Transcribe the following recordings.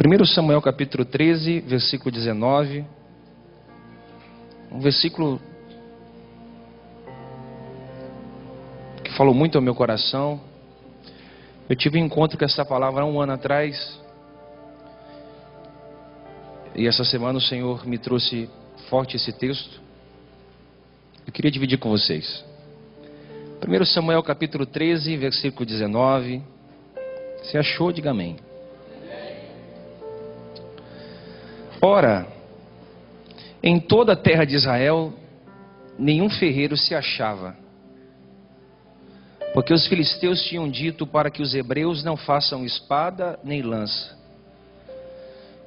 1 Samuel capítulo 13, versículo 19. Um versículo que falou muito ao meu coração. Eu tive um encontro com essa palavra há um ano atrás. E essa semana o Senhor me trouxe forte esse texto. Eu queria dividir com vocês. 1 Samuel capítulo 13, versículo 19. Se achou, diga amém. Ora, em toda a terra de Israel, nenhum ferreiro se achava, porque os filisteus tinham dito para que os hebreus não façam espada nem lança.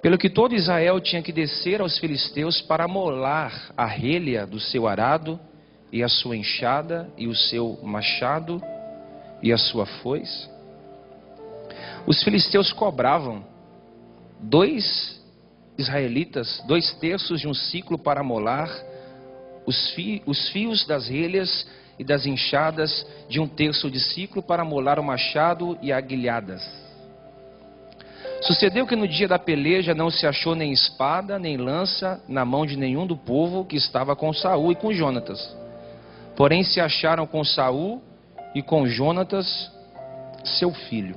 Pelo que todo Israel tinha que descer aos filisteus para amolar a relha do seu arado, e a sua enxada, e o seu machado, e a sua foice. Os filisteus cobravam 2 israelitas 2/3 de um ciclo para amolar os fios das relhas e das enxadas, de 1/3 de ciclo para amolar o machado e aguilhadas. Sucedeu que no dia da peleja não se achou nem espada nem lança na mão de nenhum do povo que estava com Saul e com Jonatas. Porém se acharam com Saul e com Jonatas, seu filho.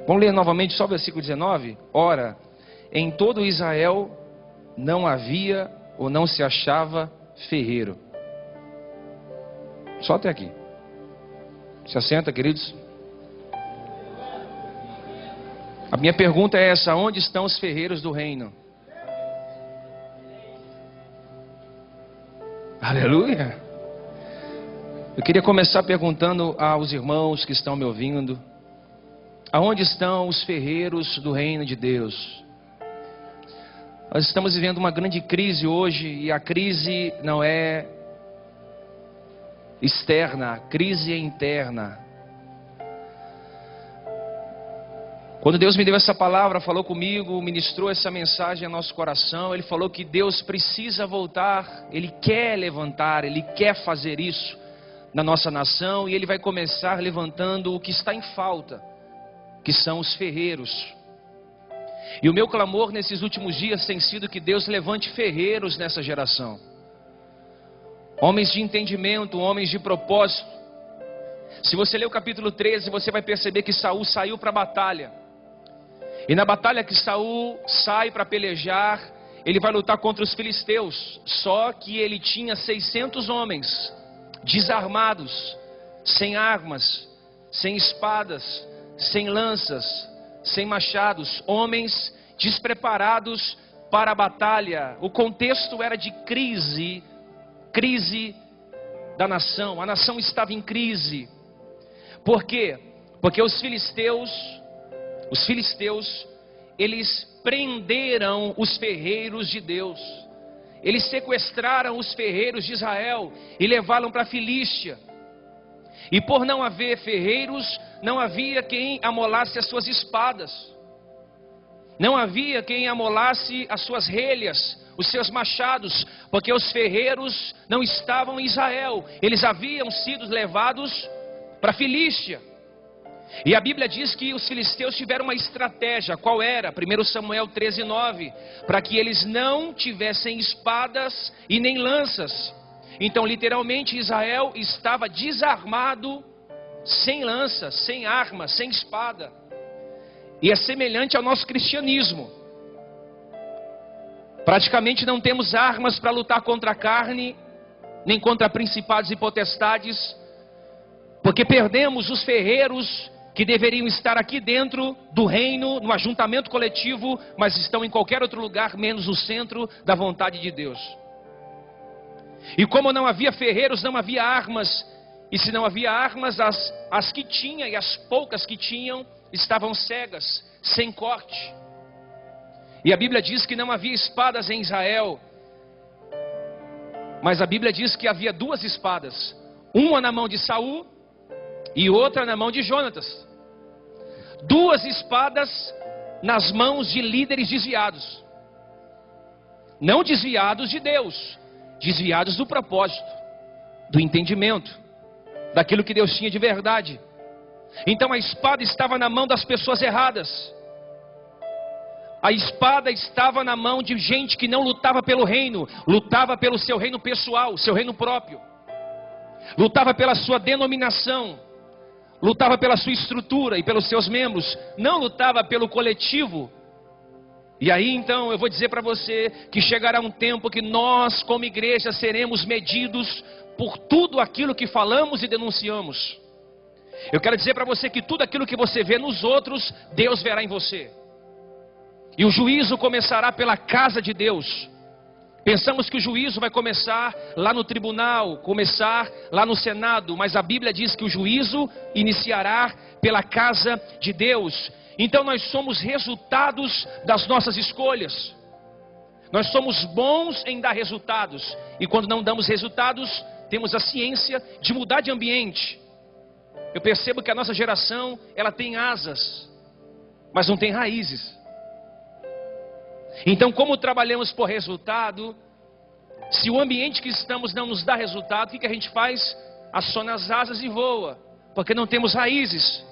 Vamos ler novamente só o versículo 19? Ora, em todo Israel não havia ou não se achava ferreiro. Só até aqui. Se assenta, queridos. A minha pergunta é essa: onde estão os ferreiros do reino? Aleluia! Eu queria começar perguntando aos irmãos que estão me ouvindo: aonde estão os ferreiros do reino de Deus? Nós estamos vivendo uma grande crise hoje, e a crise não é externa, a crise é interna. Quando Deus me deu essa palavra, falou comigo, ministrou essa mensagem ao nosso coração, Ele falou que Deus precisa voltar, Ele quer levantar, Ele quer fazer isso na nossa nação, e Ele vai começar levantando o que está em falta, que são os ferreiros. E o meu clamor nesses últimos dias tem sido que Deus levante ferreiros nessa geração. Homens de entendimento, homens de propósito. Se você ler o capítulo 13, você vai perceber que Saul saiu para a batalha. E na batalha que Saul sai para pelejar, ele vai lutar contra os filisteus. Só que ele tinha 600 homens desarmados, sem armas, sem espadas, sem lanças, sem machados, homens despreparados para a batalha. O contexto era de crise da nação. A nação estava em crise. Por quê? Porque os filisteus, eles prenderam os ferreiros de Deus. Eles sequestraram os ferreiros de Israel e levaram para a Filístia. E por não haver ferreiros, não havia quem amolasse as suas espadas. Não havia quem amolasse as suas relhas, os seus machados, porque os ferreiros não estavam em Israel. Eles haviam sido levados para a Filístia. E a Bíblia diz que os filisteus tiveram uma estratégia. Qual era? 1 Samuel 13:9. Para que eles não tivessem espadas e nem lanças. Então, literalmente, Israel estava desarmado, sem lança, sem arma, sem espada. E é semelhante ao nosso cristianismo. Praticamente não temos armas para lutar contra a carne, nem contra principados e potestades, porque perdemos os ferreiros que deveriam estar aqui dentro do reino, no ajuntamento coletivo, mas estão em qualquer outro lugar, menos no centro da vontade de Deus. E como não havia ferreiros, não havia armas. E se não havia armas, as que tinha e as poucas que tinham estavam cegas, sem corte. E a Bíblia diz que não havia espadas em Israel. Mas a Bíblia diz que havia 2 espadas. Uma na mão de Saul e outra na mão de Jonatas. 2 espadas nas mãos de líderes desviados. Não desviados de Deus, desviados do propósito, do entendimento, daquilo que Deus tinha de verdade. Então a espada estava na mão das pessoas erradas. A espada estava na mão de gente que não lutava pelo reino, lutava pelo seu reino pessoal, seu reino próprio. Lutava pela sua denominação, lutava pela sua estrutura e pelos seus membros, não lutava pelo coletivo. E aí então eu vou dizer para você que chegará um tempo que nós como igreja seremos medidos por tudo aquilo que falamos e denunciamos. Eu quero dizer para você que tudo aquilo que você vê nos outros, Deus verá em você. E o juízo começará pela casa de Deus. Pensamos que o juízo vai começar lá no tribunal, começar lá no Senado, mas a Bíblia diz que o juízo iniciará pela casa de Deus. Então nós somos resultados das nossas escolhas. Nós somos bons em dar resultados, e quando não damos resultados, temos a ciência de mudar de ambiente. Eu percebo que a nossa geração, ela tem asas, mas não tem raízes. Então, como trabalhamos por resultado, se o ambiente que estamos não nos dá resultado, o que a gente faz? Aciona as asas e voa, porque não temos raízes.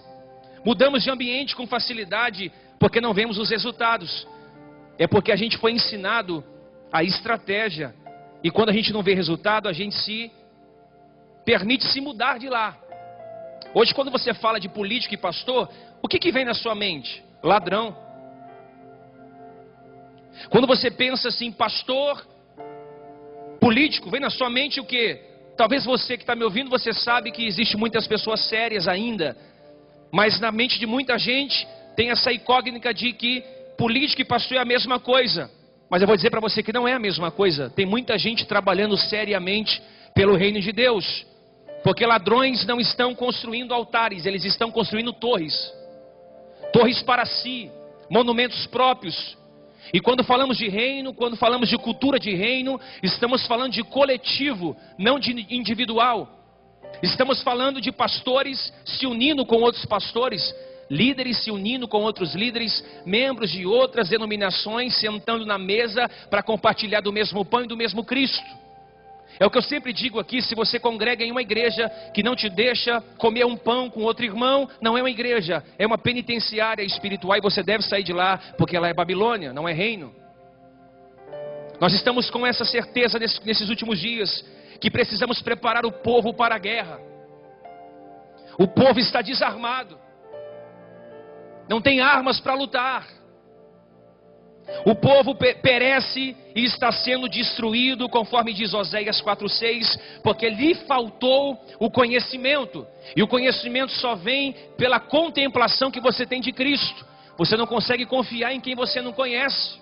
Mudamos de ambiente com facilidade, porque não vemos os resultados. É porque a gente foi ensinado a estratégia, e quando a gente não vê resultado, a gente se permite se mudar de lá. Hoje, quando você fala de político e pastor, o que vem na sua mente? Ladrão. Quando você pensa assim, pastor, político, vem na sua mente o quê? Talvez você que está me ouvindo, você sabe que existe muitas pessoas sérias ainda, mas na mente de muita gente tem essa incógnita de que político e pastor é a mesma coisa. Mas eu vou dizer para você que não é a mesma coisa. Tem muita gente trabalhando seriamente pelo reino de Deus, porque ladrões não estão construindo altares, eles estão construindo torres. Torres para si, monumentos próprios. E quando falamos de reino, quando falamos de cultura de reino, estamos falando de coletivo, não de individual. Estamos falando de pastores se unindo com outros pastores, líderes se unindo com outros líderes, membros de outras denominações sentando na mesa para compartilhar do mesmo pão e do mesmo Cristo. É o que eu sempre digo aqui: se você congrega em uma igreja que não te deixa comer um pão com outro irmão, não é uma igreja, é uma penitenciária espiritual, e você deve sair de lá, porque ela é Babilônia, não é reino. Nós estamos com essa certeza nesses últimos dias, que precisamos preparar o povo para a guerra. O povo está desarmado, não tem armas para lutar. O povo perece e está sendo destruído, conforme diz Oséias 4:6, porque lhe faltou o conhecimento. E o conhecimento só vem pela contemplação que você tem de Cristo. Você não consegue confiar em quem você não conhece.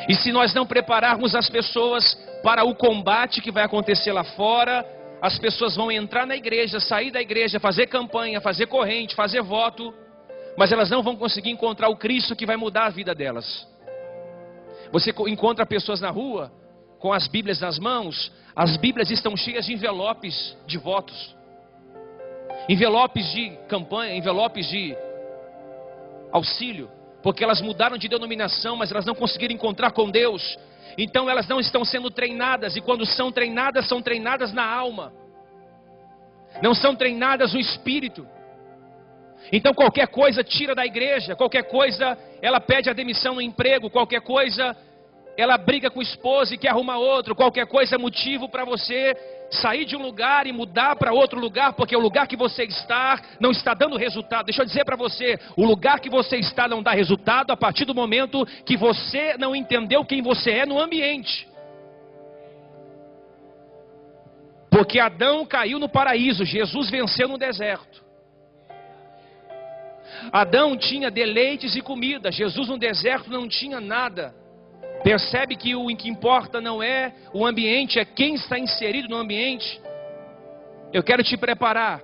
E se nós não prepararmos as pessoas para o combate que vai acontecer lá fora, as pessoas vão entrar na igreja, sair da igreja, fazer campanha, fazer corrente, fazer voto, mas elas não vão conseguir encontrar o Cristo que vai mudar a vida delas. Você encontra pessoas na rua com as Bíblias nas mãos, as Bíblias estão cheias de envelopes de votos, envelopes de campanha, envelopes de auxílio, porque elas mudaram de denominação, mas elas não conseguiram encontrar com Deus. Então elas não estão sendo treinadas, e quando são treinadas na alma, não são treinadas no espírito. Então qualquer coisa tira da igreja, qualquer coisa ela pede a demissão no emprego, qualquer coisa ela briga com o esposo e quer arrumar outro, qualquer coisa é motivo para você sair de um lugar e mudar para outro lugar, porque o lugar que você está não está dando resultado. Deixa eu dizer para você, o lugar que você está não dá resultado a partir do momento que você não entendeu quem você é no ambiente. Porque Adão caiu no paraíso, Jesus venceu no deserto. Adão tinha deleites e comida, Jesus no deserto não tinha nada. Percebe que o que importa não é o ambiente, é quem está inserido no ambiente. Eu quero te preparar,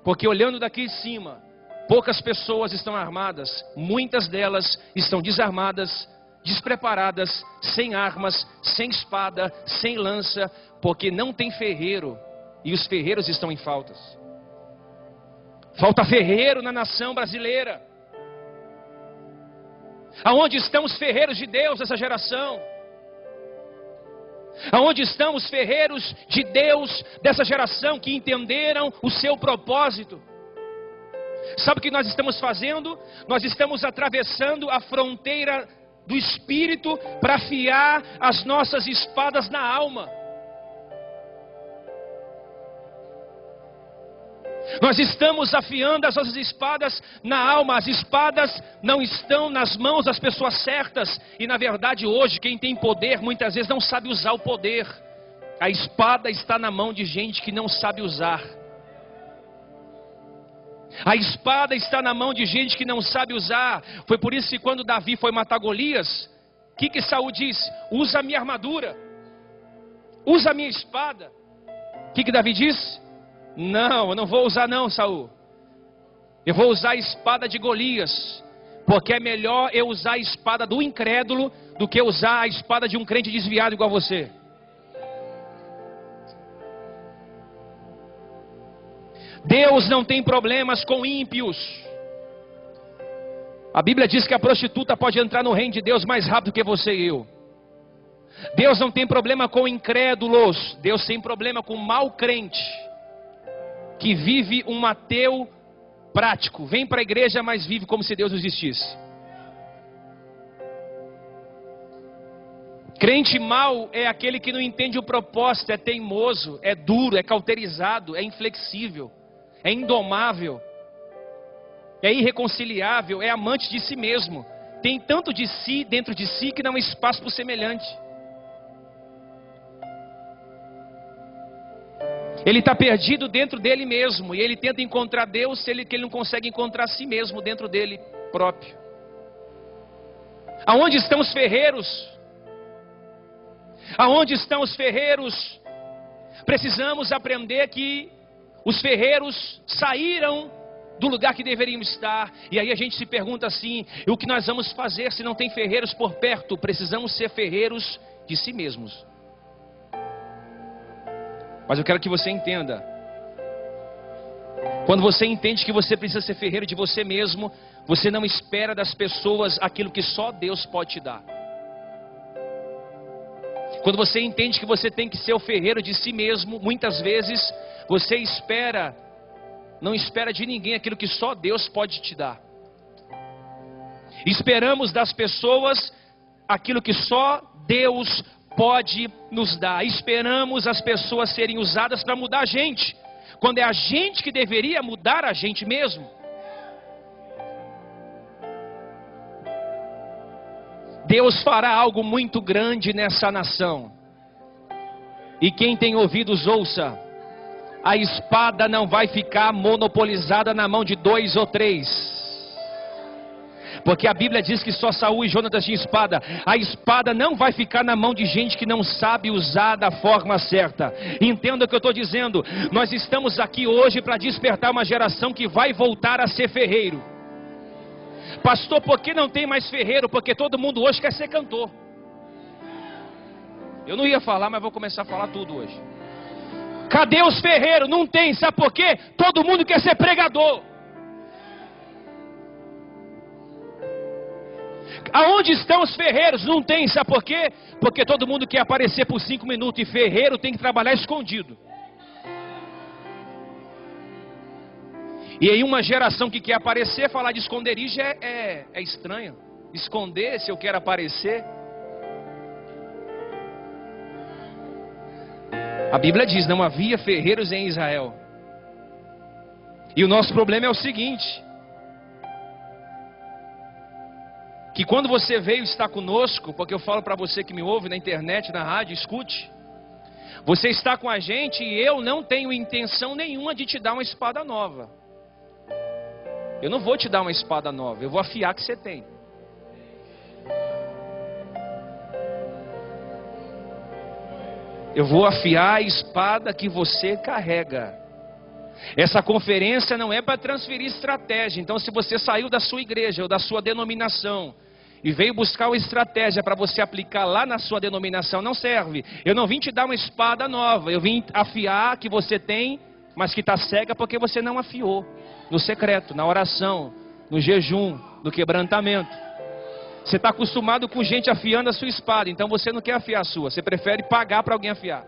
porque olhando daqui de cima, poucas pessoas estão armadas, muitas delas estão desarmadas, despreparadas, sem armas, sem espada, sem lança, porque não tem ferreiro, e os ferreiros estão em faltas. Falta ferreiro na nação brasileira. Aonde estão os ferreiros de Deus dessa geração? Aonde estão os ferreiros de Deus dessa geração que entenderam o seu propósito? Sabe o que nós estamos fazendo? Nós estamos atravessando a fronteira do Espírito para afiar as nossas espadas na alma. Nós estamos afiando as nossas espadas na alma. As espadas não estão nas mãos das pessoas certas. E na verdade hoje quem tem poder muitas vezes não sabe usar o poder. A espada está na mão de gente que não sabe usar. A espada está na mão de gente que não sabe usar. Foi por isso que quando Davi foi matar Golias, o que Saul disse? Usa a minha armadura, usa a minha espada. O que Davi disse? Não, eu não vou usar não, Saul. Eu vou usar a espada de Golias, porque é melhor eu usar a espada do incrédulo do que usar a espada de um crente desviado igual você. Deus não tem problemas com ímpios. A Bíblia diz que a prostituta pode entrar no reino de Deus mais rápido que você e eu. Deus não tem problema com incrédulos. Deus tem problema com mau crente, que vive um ateu prático. Vem para a igreja, mas vive como se Deus não existisse. Crente mau é aquele que não entende o propósito, é teimoso, é duro, é cauterizado, é inflexível, é indomável, é irreconciliável, é amante de si mesmo. Tem tanto de si dentro de si que não há espaço para o semelhante. Ele está perdido dentro dele mesmo. E ele tenta encontrar Deus, que ele não consegue encontrar si mesmo dentro dele próprio. Aonde estão os ferreiros? Aonde estão os ferreiros? Precisamos aprender que os ferreiros saíram do lugar que deveriam estar. E aí a gente se pergunta assim: o que nós vamos fazer se não tem ferreiros por perto? Precisamos ser ferreiros de si mesmos. Mas eu quero que você entenda. Quando você entende que você precisa ser ferreiro de você mesmo, você não espera das pessoas aquilo que só Deus pode te dar. Quando você entende que você tem que ser o ferreiro de si mesmo, muitas vezes você não espera de ninguém aquilo que só Deus pode te dar. Esperamos das pessoas aquilo que só Deus pode nos dar. Esperamos as pessoas serem usadas para mudar a gente, quando é a gente que deveria mudar a gente mesmo. Deus fará algo muito grande nessa nação. E quem tem ouvidos ouça. A espada não vai ficar monopolizada na mão de 2 ou 3. Porque a Bíblia diz que só Saul e Jonatas tinham espada. A espada não vai ficar na mão de gente que não sabe usar da forma certa. Entenda o que eu estou dizendo. Nós estamos aqui hoje para despertar uma geração que vai voltar a ser ferreiro. Pastor, por que não tem mais ferreiro? Porque todo mundo hoje quer ser cantor. Eu não ia falar, mas vou começar a falar tudo hoje. Cadê os ferreiros? Não tem, sabe por quê? Todo mundo quer ser pregador. Aonde estão os ferreiros? Não tem, sabe por quê? Porque todo mundo quer aparecer por 5 minutos. E ferreiro tem que trabalhar escondido. E em uma geração que quer aparecer, falar de esconderijo é estranho. Esconder, se eu quero aparecer. A Bíblia diz, não havia ferreiros em Israel. E o nosso problema é o seguinte: que quando você veio estar conosco, porque eu falo para você que me ouve na internet, na rádio, escute. Você está com a gente e eu não tenho intenção nenhuma de te dar uma espada nova. Eu não vou te dar uma espada nova, eu vou afiar a que você tem. Eu vou afiar a espada que você carrega. Essa conferência não é para transferir estratégia. Então, se você saiu da sua igreja ou da sua denominação e veio buscar uma estratégia para você aplicar lá na sua denominação, não serve. Eu não vim te dar uma espada nova. Eu vim afiar a que você tem, mas que está cega porque você não afiou. No secreto, na oração, no jejum, no quebrantamento. Você está acostumado com gente afiando a sua espada, então você não quer afiar a sua. Você prefere pagar para alguém afiar.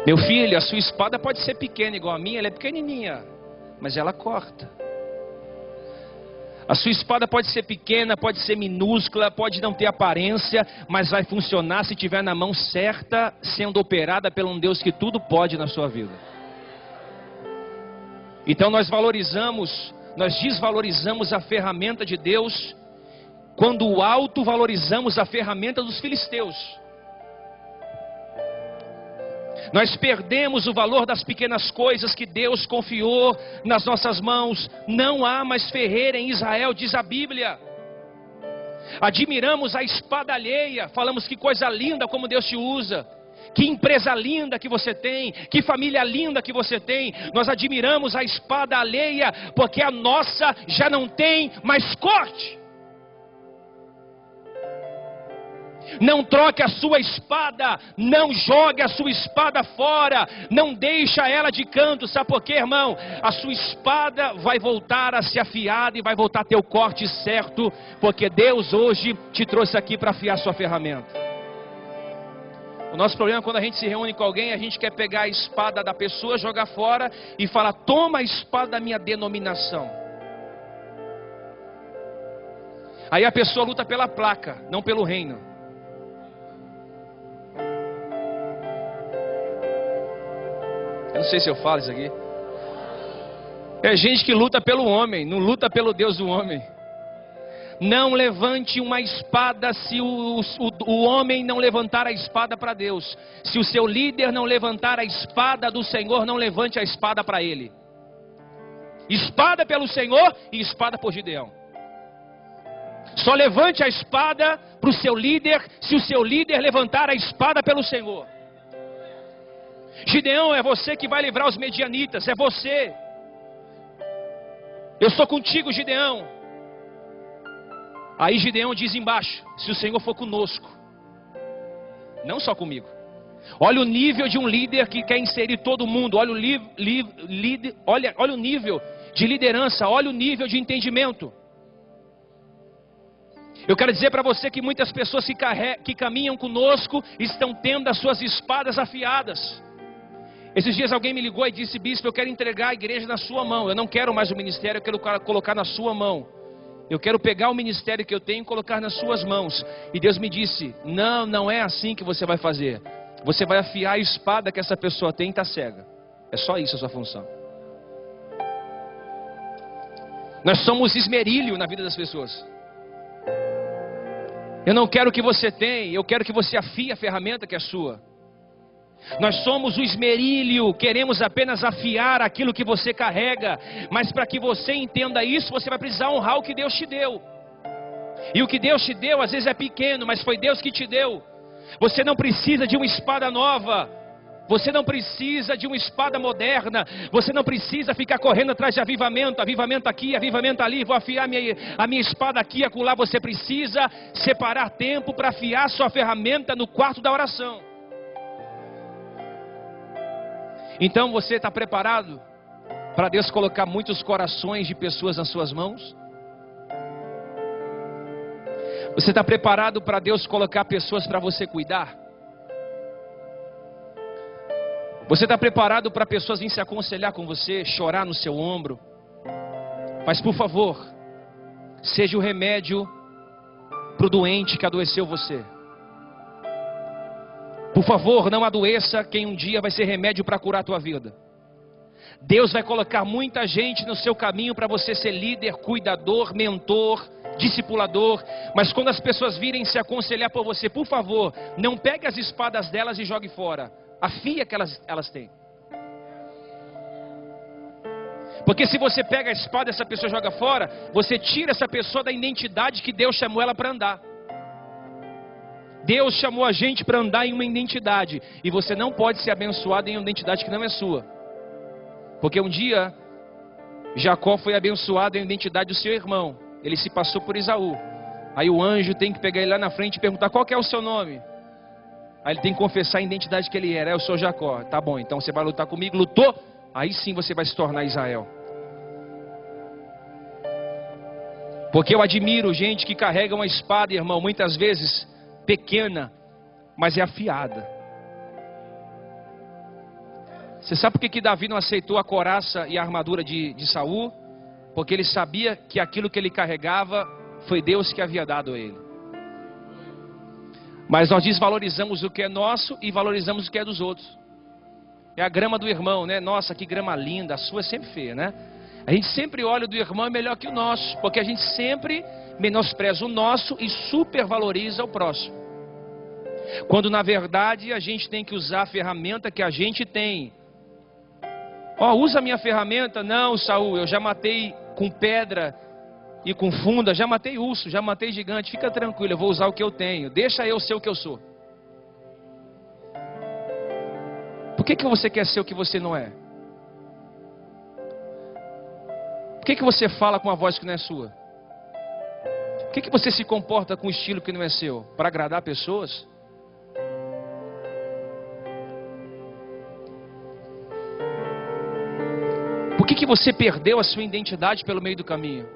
Meu filho, a sua espada pode ser pequena igual a minha, ela é pequenininha, mas ela corta. A sua espada pode ser pequena, pode ser minúscula, pode não ter aparência, mas vai funcionar se estiver na mão certa, sendo operada por um Deus que tudo pode na sua vida. Então nós desvalorizamos a ferramenta de Deus, quando autovalorizamos a ferramenta dos filisteus. Nós perdemos o valor das pequenas coisas que Deus confiou nas nossas mãos. Não há mais ferreira em Israel, diz a Bíblia. Admiramos a espada alheia, falamos que coisa linda como Deus te usa. Que empresa linda que você tem, que família linda que você tem. Nós admiramos a espada alheia, porque a nossa já não tem mais corte. Não troque a sua espada, não jogue a sua espada fora, não deixa ela de canto. Sabe por quê, irmão? A sua espada vai voltar a ser afiada e vai voltar a ter o corte certo, porque Deus hoje te trouxe aqui para afiar sua ferramenta. O nosso problema é quando a gente se reúne com alguém, a gente quer pegar a espada da pessoa, jogar fora e falar: toma a espada da minha denominação. Aí a pessoa luta pela placa, não pelo reino. Eu não sei se eu falo isso aqui. É gente que luta pelo homem, não luta pelo Deus do homem. Não levante uma espada se o homem não levantar a espada para Deus. Se o seu líder não levantar a espada do Senhor, não levante a espada para ele. Espada pelo Senhor e espada por Gideão. Só levante a espada para o seu líder se o seu líder levantar a espada pelo Senhor. Gideão, é você que vai livrar os medianitas, é você. Eu sou contigo, Gideão. Aí Gideão diz embaixo: se o Senhor for conosco, não só comigo. Olha o nível de um líder que quer inserir todo mundo. Olha o nível de liderança, olha o nível de entendimento. Eu quero dizer para você que muitas pessoas que caminham conosco estão tendo as suas espadas afiadas. Esses dias alguém me ligou e disse: bispo, eu quero entregar a igreja na sua mão. Eu não quero mais o ministério, eu quero colocar na sua mão. Eu quero pegar o ministério que eu tenho e colocar nas suas mãos. E Deus me disse: não é assim que você vai fazer. Você vai afiar a espada que essa pessoa tem e está cega. É só isso a sua função. Nós somos esmerilho na vida das pessoas. Eu não quero que você tenha, eu quero que você afie a ferramenta que é sua. Nós somos o esmerilho, queremos apenas afiar aquilo que você carrega. Mas para que você entenda isso, você vai precisar honrar o que Deus te deu. E o que Deus te deu às vezes é pequeno, mas foi Deus que te deu. Você não precisa de uma espada nova. Você não precisa de uma espada moderna. Você não precisa ficar correndo atrás de avivamento. Avivamento aqui, avivamento ali. Vou afiar a minha espada aqui, acolá. Você precisa separar tempo para afiar sua ferramenta no quarto da oração. Então você está preparado para Deus colocar muitos corações de pessoas nas suas mãos? Você está preparado para Deus colocar pessoas para você cuidar? Você está preparado para pessoas virem se aconselhar com você, chorar no seu ombro? Mas por favor, seja o remédio para o doente que adoeceu você. Por favor, não adoeça quem um dia vai ser remédio para curar a tua vida. Deus vai colocar muita gente no seu caminho para você ser líder, cuidador, mentor, discipulador. Mas quando as pessoas virem se aconselhar por você, por favor, não pegue as espadas delas e jogue fora. Afia que elas têm. Porque se você pega a espada e essa pessoa joga fora, você tira essa pessoa da identidade que Deus chamou ela para andar. Deus chamou a gente para andar em uma identidade. E você não pode ser abençoado em uma identidade que não é sua. Porque um dia, Jacó foi abençoado em uma identidade do seu irmão. Ele se passou por Esaú. Aí o anjo tem que pegar ele lá na frente e perguntar: qual que é o seu nome? Aí ele tem que confessar a identidade que ele era. Eu sou Jacó. Tá bom, então você vai lutar comigo. Lutou? Aí sim você vai se tornar Israel. Porque eu admiro gente que carrega uma espada, irmão, muitas vezes pequena, mas é afiada. Você sabe por que Davi não aceitou a couraça e a armadura de Saul? Porque ele sabia que aquilo que ele carregava foi Deus que havia dado a ele. Mas nós desvalorizamos o que é nosso e valorizamos o que é dos outros. É a grama do irmão, né? Nossa, que grama linda, a sua é sempre feia, né? A gente sempre olha o do irmão é melhor que o nosso, porque a gente sempre menospreza o nosso e supervaloriza o próximo. Quando na verdade a gente tem que usar a ferramenta que a gente tem. Ó, usa a minha ferramenta. Não, Saul, eu já matei com pedra e com funda, já matei urso, já matei gigante. Fica tranquilo, eu vou usar o que eu tenho. Deixa eu ser o que eu sou. Por que você quer ser o que você não é? Por que você fala com uma voz que não é sua? Por que você se comporta com um estilo que não é seu? Para agradar pessoas? Por que você perdeu a sua identidade pelo meio do caminho?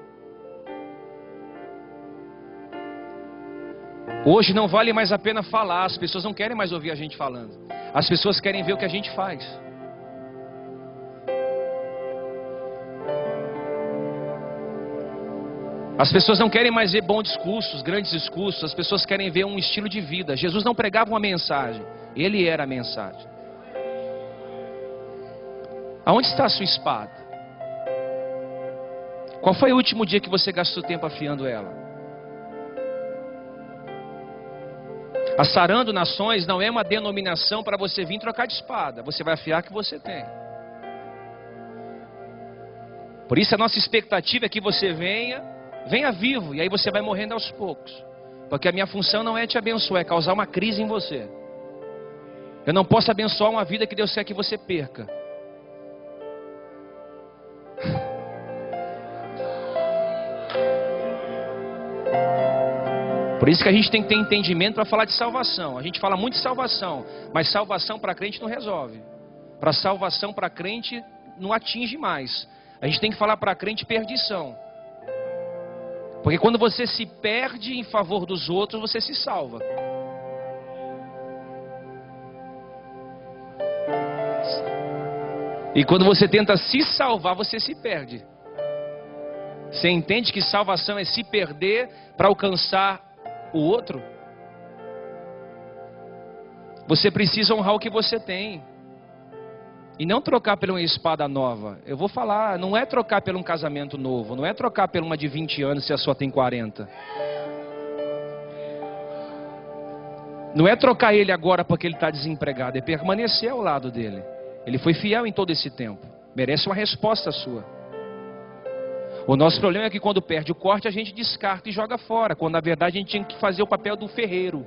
Hoje não vale mais a pena falar, as pessoas não querem mais ouvir a gente falando. As pessoas querem ver o que a gente faz. As pessoas não querem mais ver bons discursos, grandes discursos. As pessoas querem ver um estilo de vida. Jesus não pregava uma mensagem, Ele era a mensagem. Aonde está a sua espada? Qual foi o último dia que você gastou tempo afiando ela? Assarando nações não é uma denominação para você vir trocar de espada. Você vai afiar o que você tem. Por isso a nossa expectativa é que você venha vivo. E aí você vai morrendo aos poucos. Porque a minha função não é te abençoar, é causar uma crise em você. Eu não posso abençoar uma vida que Deus quer que você perca. Por isso que a gente tem que ter entendimento para falar de salvação. A gente fala muito de salvação, mas salvação para crente não resolve. Para salvação para crente não atinge mais. A gente tem que falar para crente perdição. Porque quando você se perde em favor dos outros, você se salva. E quando você tenta se salvar, você se perde. Você entende que salvação é se perder para alcançar o outro? Você precisa honrar o que você tem. E não trocar por uma espada nova. Eu vou falar, não é trocar por um casamento novo. Não é trocar por uma de 20 anos se a sua tem 40. Não é trocar ele agora porque ele está desempregado. É permanecer ao lado dele. Ele foi fiel em todo esse tempo. Merece uma resposta sua. O nosso problema é que quando perde o corte a gente descarta e joga fora. Quando na verdade a gente tinha que fazer o papel do ferreiro.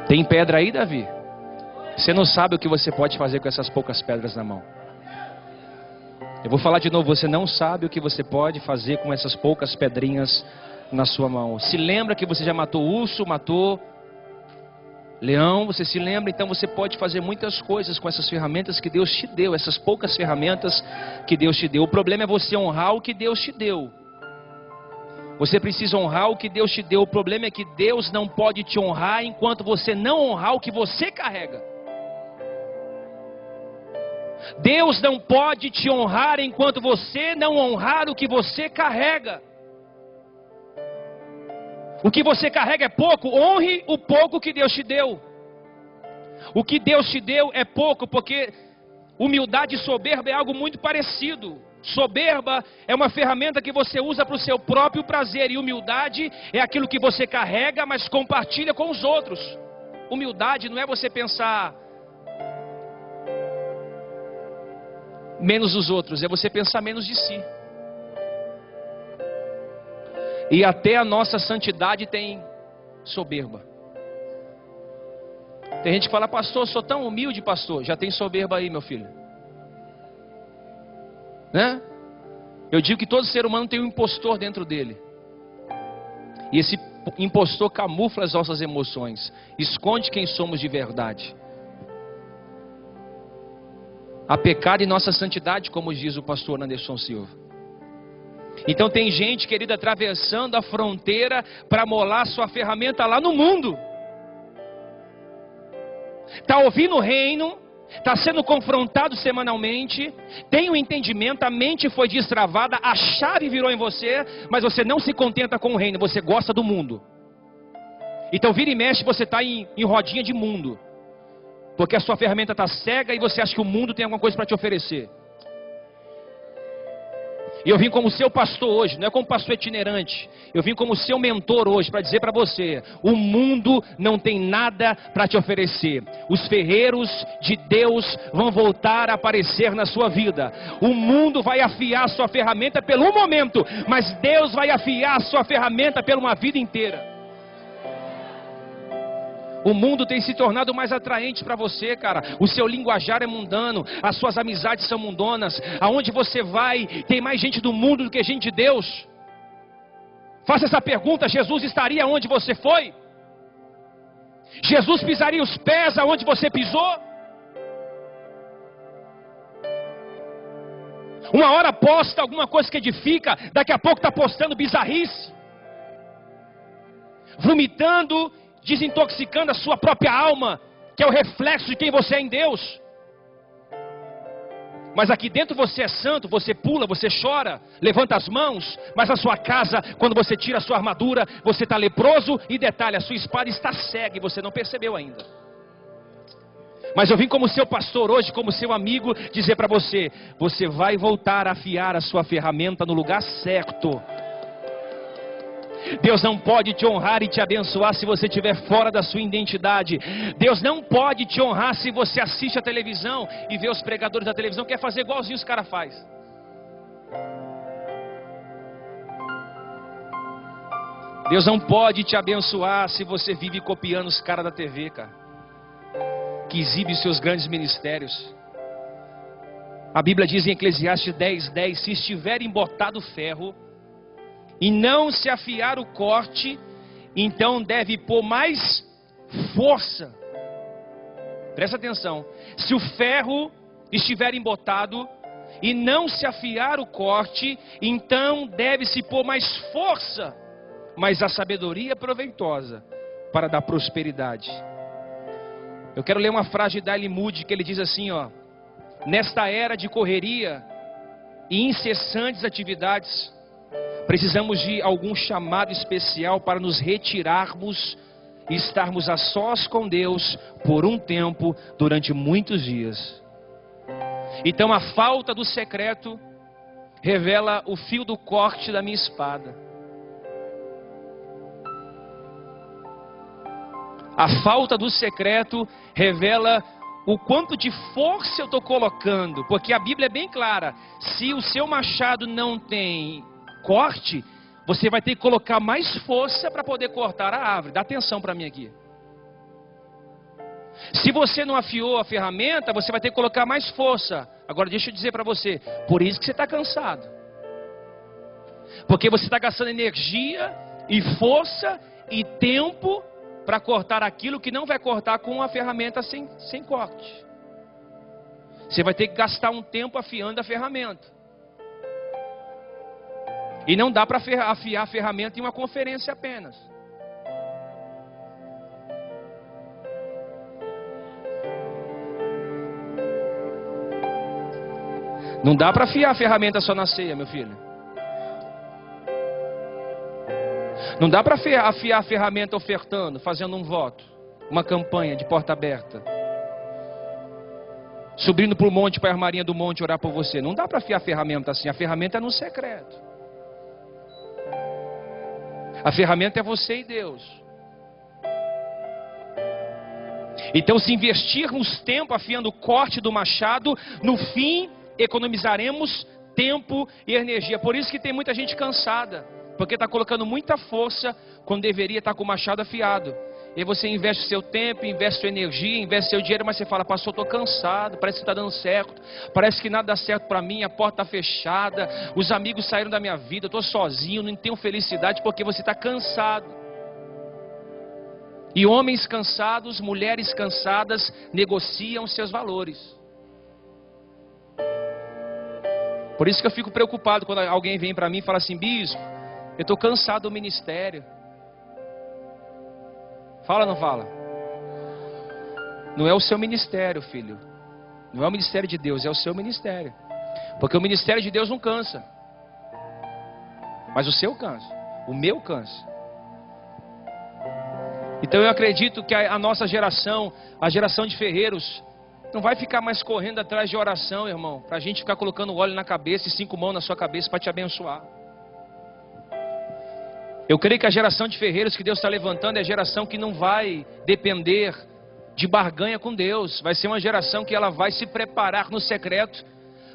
Tem pedra aí, Davi? Você não sabe o que você pode fazer com essas poucas pedras na mão. Eu vou falar de novo, você não sabe o que você pode fazer com essas poucas pedrinhas na sua mão. Se lembra que você já matou urso, matou leão, você se lembra? Então você pode fazer muitas coisas com essas ferramentas que Deus te deu, essas poucas ferramentas que Deus te deu. O problema é você honrar o que Deus te deu. Você precisa honrar o que Deus te deu. O problema é que Deus não pode te honrar enquanto você não honrar o que você carrega. Deus não pode te honrar enquanto você não honrar o que você carrega. O que você carrega é pouco, honre o pouco que Deus te deu. O que Deus te deu é pouco, porque humildade e soberba é algo muito parecido. Soberba é uma ferramenta que você usa para o seu próprio prazer, e humildade é aquilo que você carrega, mas compartilha com os outros. Humildade não é você pensar menos dos outros, é você pensar menos de si. E até a nossa santidade tem soberba. Tem gente que fala, pastor, eu sou tão humilde, pastor. Já tem soberba aí, meu filho. Né? Eu digo que todo ser humano tem um impostor dentro dele. E esse impostor camufla as nossas emoções, esconde quem somos de verdade. Há pecado em nossa santidade, como diz o pastor Anderson Silva. Então tem gente, querida, atravessando a fronteira para molar sua ferramenta lá no mundo. Está ouvindo o reino, está sendo confrontado semanalmente, tem um entendimento, a mente foi destravada, a chave virou em você, mas você não se contenta com o reino, você gosta do mundo. Então vira e mexe, você está em rodinha de mundo, porque a sua ferramenta está cega e você acha que o mundo tem alguma coisa para te oferecer. E eu vim como seu pastor hoje, não é como pastor itinerante. Eu vim como seu mentor hoje para dizer para você: o mundo não tem nada para te oferecer. Os ferreiros de Deus vão voltar a aparecer na sua vida. O mundo vai afiar a sua ferramenta por um momento, mas Deus vai afiar a sua ferramenta por uma vida inteira. O mundo tem se tornado mais atraente para você, cara. O seu linguajar é mundano, as suas amizades são mundanas. Aonde você vai, tem mais gente do mundo do que gente de Deus. Faça essa pergunta: Jesus estaria onde você foi? Jesus pisaria os pés aonde você pisou? Uma hora posta alguma coisa que edifica, daqui a pouco está postando bizarrice, vomitando, desintoxicando a sua própria alma, que é o reflexo de quem você é em Deus. Mas aqui dentro você é santo, você pula, você chora, levanta as mãos, mas na sua casa, quando você tira a sua armadura, você está leproso, e detalhe, a sua espada está cega e você não percebeu ainda. Mas eu vim como seu pastor hoje, como seu amigo, dizer para você: você vai voltar a afiar a sua ferramenta no lugar certo. Deus não pode te honrar e te abençoar se você estiver fora da sua identidade. Deus não pode te honrar se você assiste a televisão e vê os pregadores da televisão, quer fazer igualzinho os caras fazem. Deus não pode te abençoar se você vive copiando os caras da TV, cara, que exibe os seus grandes ministérios. A Bíblia diz em Eclesiastes 10:10: se estiver embotado ferro e não se afiar o corte, então deve pôr mais força. Presta atenção: se o ferro estiver embotado e não se afiar o corte, então deve-se pôr mais força. Mas a sabedoria é proveitosa para dar prosperidade. Eu quero ler uma frase de Daley Moody, que ele diz assim, ó: nesta era de correria e incessantes atividades, precisamos de algum chamado especial para nos retirarmos e estarmos a sós com Deus por um tempo, durante muitos dias. Então a falta do secreto revela o fio do corte da minha espada. A falta do secreto revela o quanto de força eu estou colocando, porque a Bíblia é bem clara: se o seu machado não tem corte, você vai ter que colocar mais força para poder cortar a árvore. Dá atenção para mim aqui. Se você não afiou a ferramenta, você vai ter que colocar mais força. Agora deixa eu dizer para você: por isso que você está cansado, porque você está gastando energia e força e tempo para cortar aquilo que não vai cortar com uma ferramenta sem corte. Você vai ter que gastar um tempo afiando a ferramenta. E não dá para afiar a ferramenta em uma conferência apenas. Não dá para afiar a ferramenta só na ceia, meu filho. Não dá para afiar a ferramenta ofertando, fazendo um voto, uma campanha de porta aberta, subindo para o monte, para a armarinha do monte orar por você. Não dá para afiar a ferramenta assim. A ferramenta é no secreto. A ferramenta é você e Deus. Então, se investirmos tempo afiando o corte do machado, no fim economizaremos tempo e energia. Por isso que tem muita gente cansada, porque está colocando muita força quando deveria estar com o machado afiado. E aí você investe seu tempo, investe sua energia, investe seu dinheiro, mas você fala: pastor, estou cansado, parece que está dando certo, parece que nada dá certo para mim, a porta está fechada, os amigos saíram da minha vida, eu estou sozinho, não tenho felicidade, porque você está cansado. E homens cansados, mulheres cansadas, negociam seus valores. Por isso que eu fico preocupado quando alguém vem para mim e fala assim: bispo, eu estou cansado do ministério. Fala ou não fala? Não é o seu ministério, filho. Não é o ministério de Deus, é o seu ministério. Porque o ministério de Deus não cansa. Mas o seu cansa. O meu cansa. Então eu acredito que a nossa geração, a geração de ferreiros, não vai ficar mais correndo atrás de oração, irmão, para a gente ficar colocando óleo na cabeça e 5 mãos na sua cabeça para te abençoar. Eu creio que a geração de ferreiros que Deus está levantando é a geração que não vai depender de barganha com Deus. Vai ser uma geração que ela vai se preparar no secreto,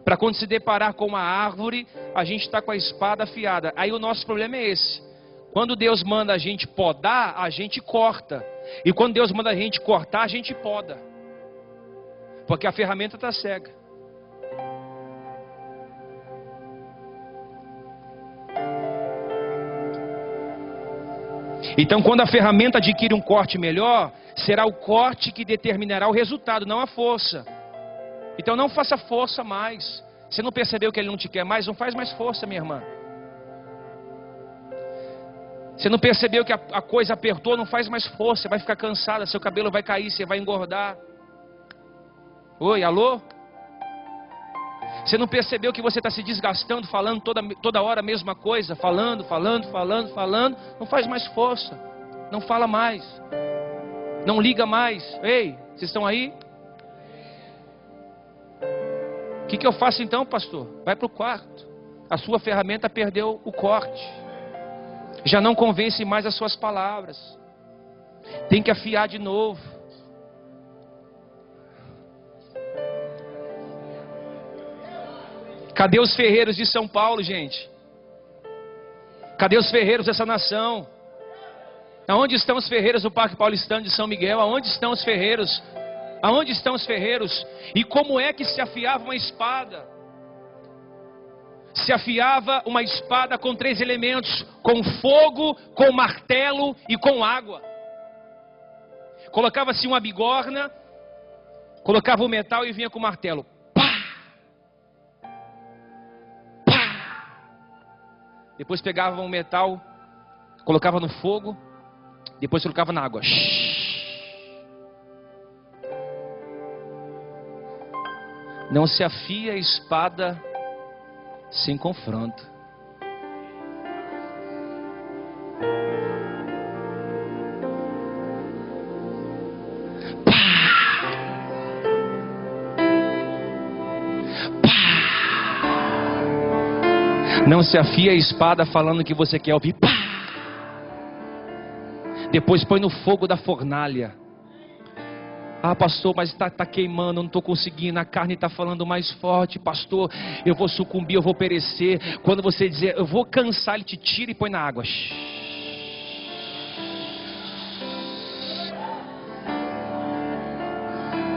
para quando se deparar com uma árvore, a gente está com a espada afiada. Aí o nosso problema é esse: quando Deus manda a gente podar, a gente corta. E quando Deus manda a gente cortar, a gente poda. Porque a ferramenta está cega. Então, quando a ferramenta adquire um corte melhor, será o corte que determinará o resultado, não a força. Então não faça força mais. Você não percebeu que ele não te quer mais? Não faz mais força, minha irmã. Você não percebeu que a coisa apertou? Não faz mais força. Você vai ficar cansada, seu cabelo vai cair, você vai engordar. Oi, alô? Você não percebeu que você está se desgastando, falando toda hora a mesma coisa? Falando. Não faz mais força. Não fala mais. Não liga mais. Ei, vocês estão aí? O que eu faço então, pastor? Vai para o quarto. A sua ferramenta perdeu o corte. Já não convence mais as suas palavras. Tem que afiar de novo. Cadê os ferreiros de São Paulo, gente? Cadê os ferreiros dessa nação? Aonde estão os ferreiros do Parque Paulistano de São Miguel? Aonde estão os ferreiros? Aonde estão os ferreiros? E como é que se afiava uma espada? Se afiava uma espada com 3 elementos: com fogo, com martelo e com água. Colocava-se uma bigorna, colocava o metal e vinha com o martelo. Depois pegava o metal, colocava no fogo, depois colocava na água. Não se afia a espada sem confronto. Não se afia a espada falando que você quer ouvir. Pá! Depois põe no fogo da fornalha. Ah, pastor, mas está queimando, eu não estou conseguindo, a carne está falando mais forte. Pastor, eu vou sucumbir, eu vou perecer. Quando você dizer, eu vou cansar, ele te tira e põe na água.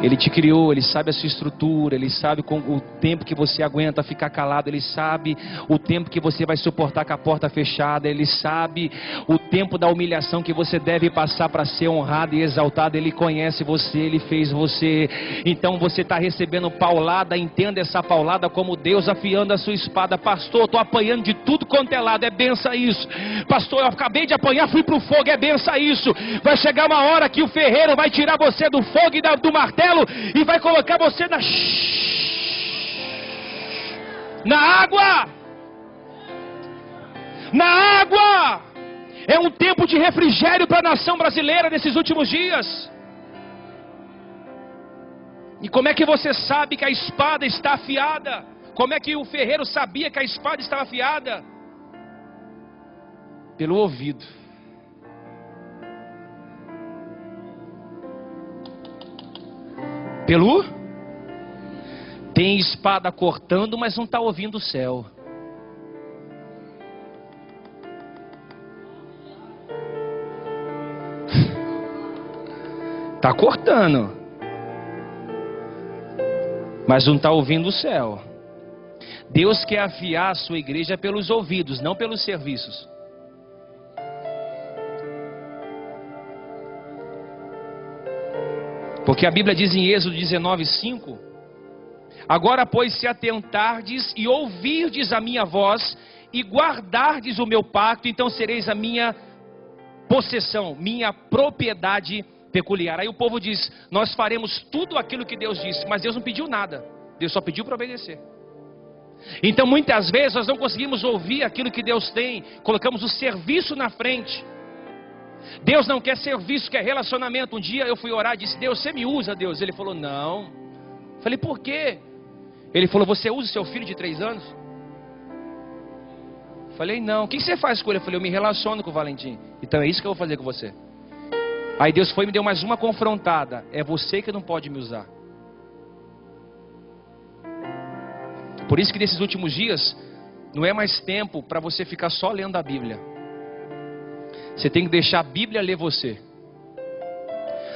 Ele te criou, Ele sabe a sua estrutura, Ele sabe com o tempo que você aguenta ficar calado, Ele sabe o tempo que você vai suportar com a porta fechada, Ele sabe o tempo da humilhação que você deve passar para ser honrado e exaltado. Ele conhece você, Ele fez você. Então você está recebendo paulada, entenda essa paulada como Deus afiando a sua espada. Pastor, estou apanhando de tudo quanto é lado, é benção isso. Pastor, eu acabei de apanhar, fui para o fogo, é benção isso. Vai chegar uma hora que o ferreiro vai tirar você do fogo e do martelo e vai colocar você na água. Na água. É um tempo de refrigério para a nação brasileira nesses últimos dias. E como é que você sabe que a espada está afiada? Como é que o ferreiro sabia que a espada estava afiada? Pelo ouvido. Pelo? Tem espada cortando, mas não está ouvindo o céu. Está cortando, mas não está ouvindo o céu. Deus quer afiar a sua igreja pelos ouvidos, não pelos serviços. Porque a Bíblia diz em Êxodo 19:5: Agora, pois, se atentardes e ouvirdes a minha voz, e guardardes o meu pacto, então sereis a minha possessão, minha propriedade peculiar. Aí o povo diz: nós faremos tudo aquilo que Deus disse, mas Deus não pediu nada, Deus só pediu para obedecer. Então muitas vezes nós não conseguimos ouvir aquilo que Deus tem, colocamos o serviço na frente. Deus não quer serviço, quer relacionamento. Um dia eu fui orar e disse: Deus, você me usa, Deus? Ele falou: não. Falei: por quê? Ele falou: você usa o seu filho de 3 anos? Falei: não. O que você faz com ele? Eu falei: eu me relaciono com o Valentim. Então é isso que eu vou fazer com você. Aí Deus foi e me deu mais uma confrontada: é você que não pode me usar. Por isso que nesses últimos dias não é mais tempo para você ficar só lendo a Bíblia. Você tem que deixar a Bíblia ler você.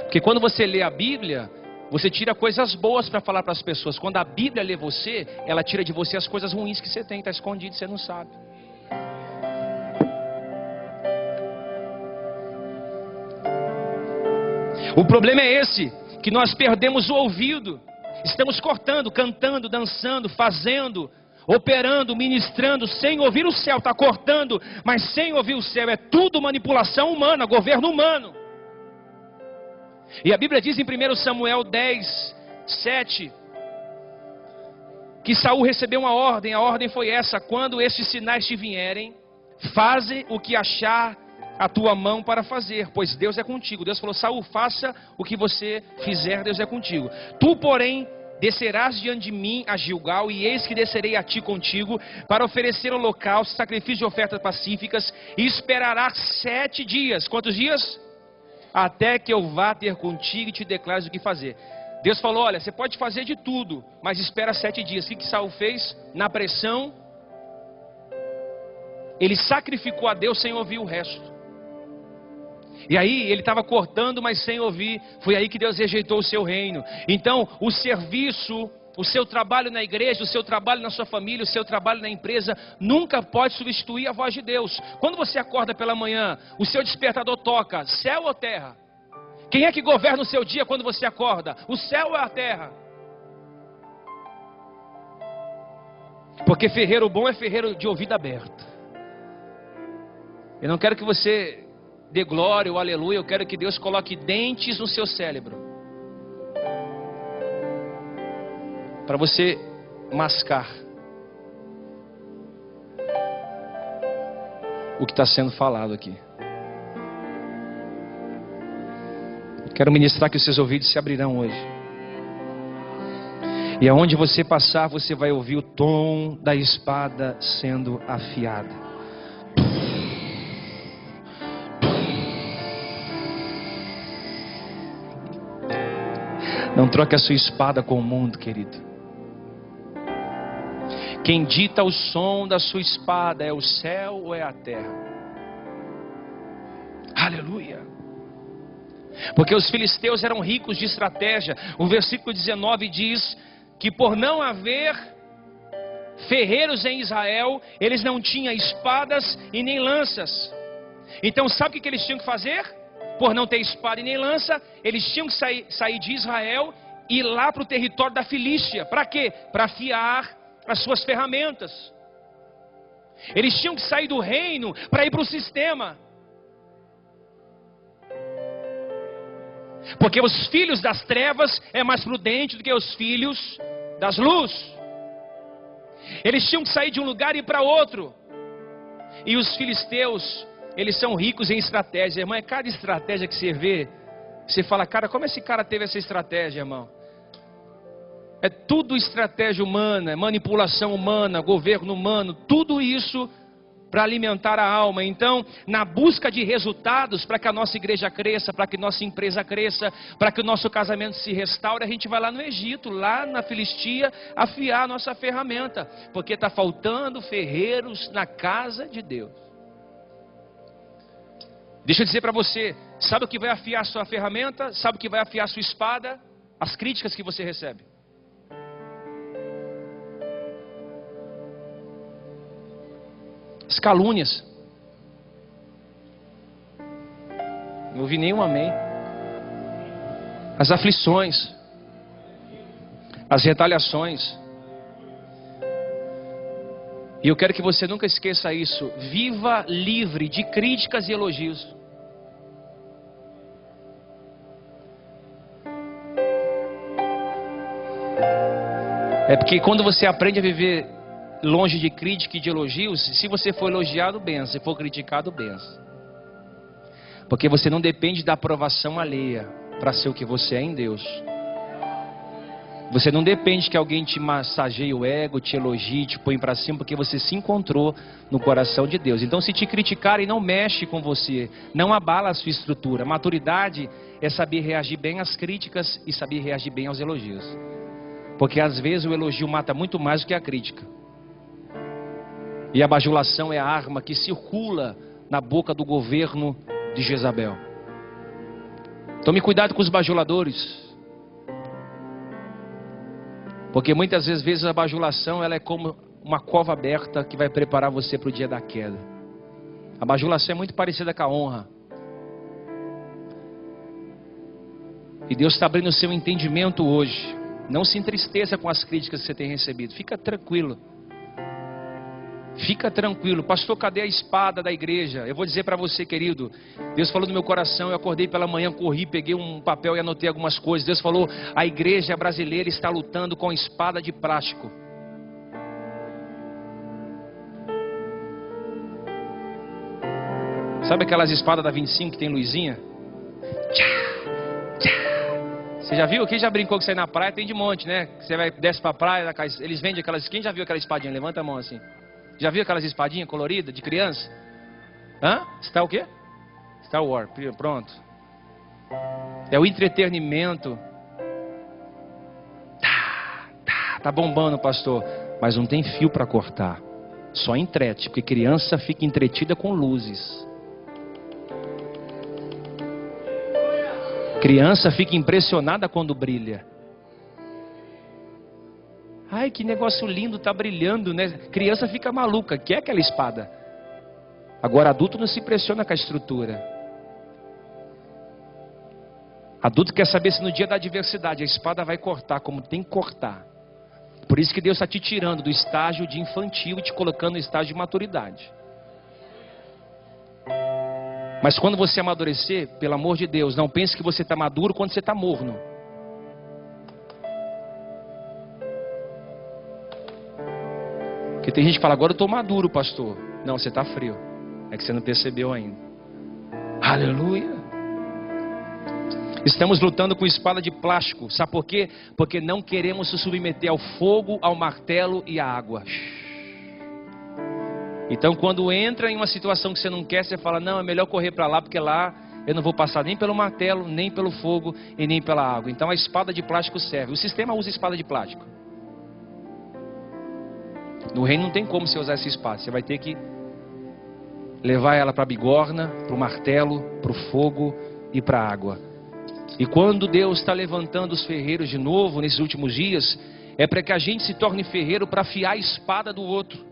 Porque quando você lê a Bíblia, você tira coisas boas para falar para as pessoas. Quando a Bíblia lê você, ela tira de você as coisas ruins que você tem, está escondido, você não sabe. O problema é esse, que nós perdemos o ouvido. Estamos cortando, cantando, dançando, fazendo, operando, ministrando, sem ouvir o céu. Está cortando, mas sem ouvir o céu. É tudo manipulação humana, governo humano. E a Bíblia diz em 1 Samuel 10, 7, que Saul recebeu uma ordem. A ordem foi essa: quando esses sinais te vierem, faze o que achar a tua mão para fazer, pois Deus é contigo. Deus falou: Saul, faça o que você fizer, Deus é contigo. Tu, porém, descerás diante de mim a Gilgal, e eis que descerei a ti contigo, para oferecer holocausto, sacrifício de ofertas pacíficas, e esperarás 7 dias. Quantos dias? Até que eu vá ter contigo e te declares o que fazer. Deus falou: olha, você pode fazer de tudo, mas espera 7 dias. O que Saul fez? Na pressão, ele sacrificou a Deus sem ouvir o resto. E aí ele estava cortando, mas sem ouvir. Foi aí que Deus rejeitou o seu reino. Então o serviço, o seu trabalho na igreja, o seu trabalho na sua família, o seu trabalho na empresa, nunca pode substituir a voz de Deus. Quando você acorda pela manhã, o seu despertador toca: céu ou terra? Quem é que governa o seu dia quando você acorda? O céu ou a terra? Porque ferreiro bom é ferreiro de ouvido aberto. Eu não quero que você dê glória ou aleluia. Eu quero que Deus coloque dentes no seu cérebro, para você mascar o que está sendo falado aqui. Quero ministrar que os seus ouvidos se abrirão hoje. E aonde você passar, você vai ouvir o tom da espada sendo afiada. Não troque a sua espada com o mundo, querido. Quem dita o som da sua espada é o céu ou é a terra? Aleluia. Porque os filisteus eram ricos de estratégia. O versículo 19 diz que por não haver ferreiros em Israel, eles não tinham espadas e nem lanças. Então sabe o que eles tinham que fazer? Por não ter espada e nem lança, eles tinham que sair de Israel e ir lá para o território da Filístia. Para quê? Para afiar as suas ferramentas. Eles tinham que sair do reino para ir para o sistema. Porque os filhos das trevas é mais prudente do que os filhos das luzes. Eles tinham que sair de um lugar e ir para outro. E os filisteus, eles são ricos em estratégia, irmão. É cada estratégia que você vê, você fala: cara, como esse cara teve essa estratégia, irmão? É tudo estratégia humana, manipulação humana, governo humano, tudo isso para alimentar a alma. Então, na busca de resultados, para que a nossa igreja cresça, para que nossa empresa cresça, para que o nosso casamento se restaure, a gente vai lá no Egito, lá na Filistia, afiar a nossa ferramenta, porque está faltando ferreiros na casa de Deus. Deixa eu dizer para você, sabe o que vai afiar a sua ferramenta? Sabe o que vai afiar a sua espada? As críticas que você recebe. As calúnias. Não ouvi nenhum amém. As aflições. As retaliações. E eu quero que você nunca esqueça isso. Viva livre de críticas e elogios. É porque quando você aprende a viver longe de crítica e de elogios, se você for elogiado, benção. Se for criticado, benção. Porque você não depende da aprovação alheia para ser o que você é em Deus. Você não depende que alguém te massageie o ego, te elogie, te põe para cima, porque você se encontrou no coração de Deus. Então, se te criticarem, não mexe com você, não abala a sua estrutura. Maturidade é saber reagir bem às críticas e saber reagir bem aos elogios. Porque às vezes o elogio mata muito mais do que a crítica. E a bajulação é a arma que circula na boca do governo de Jezabel. Tome cuidado com os bajuladores. Porque muitas vezes a bajulação ela é como uma cova aberta que vai preparar você para o dia da queda. A bajulação é muito parecida com a honra. E Deus está abrindo o seu entendimento hoje. Não se entristeça com as críticas que você tem recebido. Fica tranquilo. Fica tranquilo. Pastor, cadê a espada da igreja? Eu vou dizer para você, querido. Deus falou no meu coração. Eu acordei pela manhã, corri, peguei um papel e anotei algumas coisas. Deus falou, a igreja brasileira está lutando com espada de plástico. Sabe aquelas espadas da 25 que tem luzinha? Você já viu? Quem já brincou que você na praia tem de monte, né? Você vai, desce pra praia, eles vendem aquelas... Quem já viu aquela espadinha? Levanta a mão assim. Já viu aquelas espadinhas coloridas de criança? Hã? Star o quê? Star Wars. Pronto. É o entretenimento. Tá bombando, pastor. Mas não tem fio para cortar. Só entrete, porque criança fica entretida com luzes. Criança fica impressionada quando brilha. Ai, que negócio lindo, tá brilhando, né? Criança fica maluca, quer aquela espada. Agora adulto não se impressiona com a estrutura. Adulto quer saber se no dia da adversidade a espada vai cortar como tem que cortar. Por isso que Deus está te tirando do estágio de infantil e te colocando no estágio de maturidade. Mas quando você amadurecer, pelo amor de Deus, não pense que você está maduro quando você está morno. Porque tem gente que fala, agora eu estou maduro, pastor. Não, você está frio. É que você não percebeu ainda. Aleluia. Estamos lutando com espada de plástico. Sabe por quê? Porque não queremos se submeter ao fogo, ao martelo e à água. Então quando entra em uma situação que você não quer, você fala, não, é melhor correr para lá, porque lá eu não vou passar nem pelo martelo, nem pelo fogo e nem pela água. Então a espada de plástico serve. O sistema usa espada de plástico. No reino não tem como você usar essa espada. Você vai ter que levar ela para a bigorna, para o martelo, para o fogo e para a água. E quando Deus está levantando os ferreiros de novo nesses últimos dias, é para que a gente se torne ferreiro para afiar a espada do outro.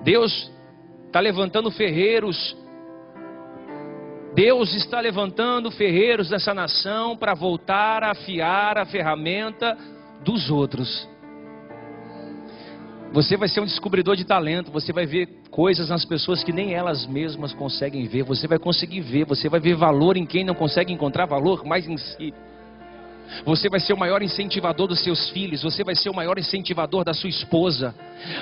Deus está levantando ferreiros. Deus está levantando ferreiros dessa nação para voltar a afiar a ferramenta dos outros. Você vai ser um descobridor de talento. Você vai ver coisas nas pessoas que nem elas mesmas conseguem ver. Você vai conseguir ver. Você vai ver valor em quem não consegue encontrar valor mais em si. Você vai ser o maior incentivador dos seus filhos. Você vai ser o maior incentivador da sua esposa.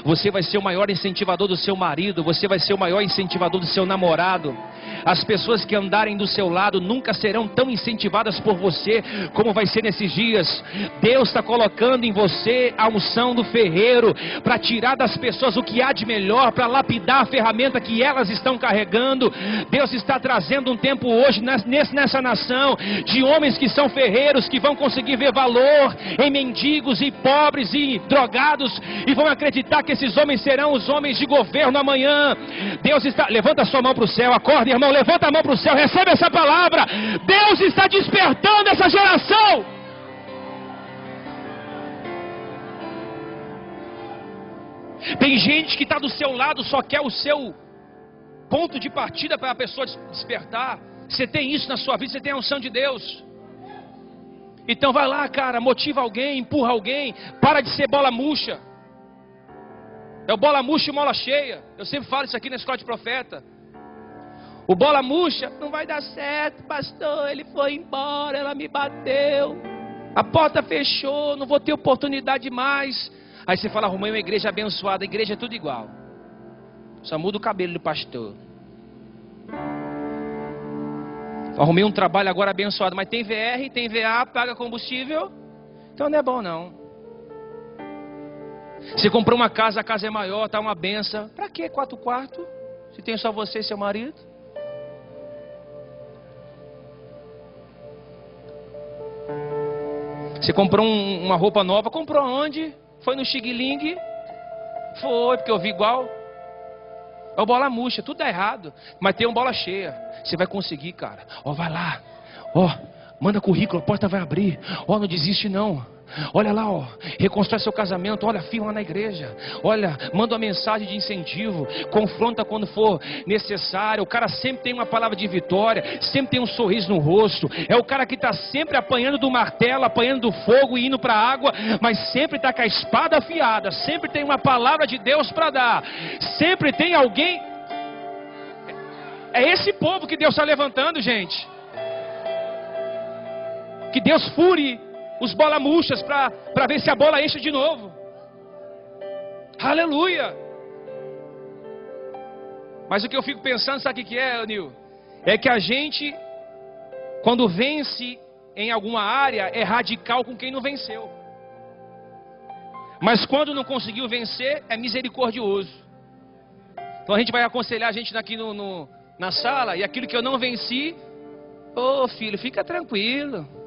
Você vai ser o maior incentivador do seu marido. Você vai ser o maior incentivador do seu namorado. As pessoas que andarem do seu lado nunca serão tão incentivadas por você como vai ser nesses dias. Deus está colocando em você a unção do ferreiro para tirar das pessoas o que há de melhor, para lapidar a ferramenta que elas estão carregando. Deus está trazendo um tempo hoje nessa nação de homens que são ferreiros, que vão conseguir ver valor em mendigos e pobres e drogados, e vão acreditar que esses homens serão os homens de governo amanhã. Deus está... Levanta a sua mão para o céu, acorde, irmão, levanta a mão para o céu, recebe essa palavra. Deus está despertando essa geração. Tem gente que está do seu lado, só quer o seu ponto de partida para a pessoa despertar. Você tem isso na sua vida, você tem a unção de Deus. Então vai lá, cara, motiva alguém, empurra alguém, para de ser bola murcha. É o bola murcha e mola cheia. Eu sempre falo isso aqui na escola de profeta. O bola murcha, não vai dar certo, pastor, ele foi embora, ela me bateu, a porta fechou, não vou ter oportunidade mais. Aí você fala, arrumei uma igreja abençoada, a igreja é tudo igual. Só muda o cabelo do pastor. Arrumei um trabalho agora abençoado, mas tem VR, tem VA, paga combustível, então não é bom não. Você comprou uma casa, a casa é maior, tá uma benção. Pra que 4 quartos? Se tem só você e seu marido? Você comprou uma roupa nova, comprou onde? Foi no Xing-Ling? Foi, porque eu vi igual. É o bola murcha, tudo é errado. Mas tem um bola cheia. Você vai conseguir, cara. Ó, vai lá. Ó, manda currículo, a porta vai abrir. Ó, não desiste não. Olha lá, ó, reconstrói seu casamento. Olha, firma na igreja. Olha, manda uma mensagem de incentivo. Confronta quando for necessário. O cara sempre tem uma palavra de vitória, sempre tem um sorriso no rosto. É o cara que está sempre apanhando do martelo, apanhando do fogo e indo para a água, mas sempre está com a espada afiada. Sempre tem uma palavra de Deus para dar. Sempre tem alguém. É esse povo que Deus está levantando, gente. Que Deus fure os bola murchas para ver se a bola enche de novo. Aleluia. Mas o que eu fico pensando, sabe o que é, Nil? É que a gente, quando vence em alguma área, é radical com quem não venceu. Mas quando não conseguiu vencer, é misericordioso. Então a gente vai aconselhar a gente aqui na sala, e aquilo que eu não venci, ô filho, fica tranquilo.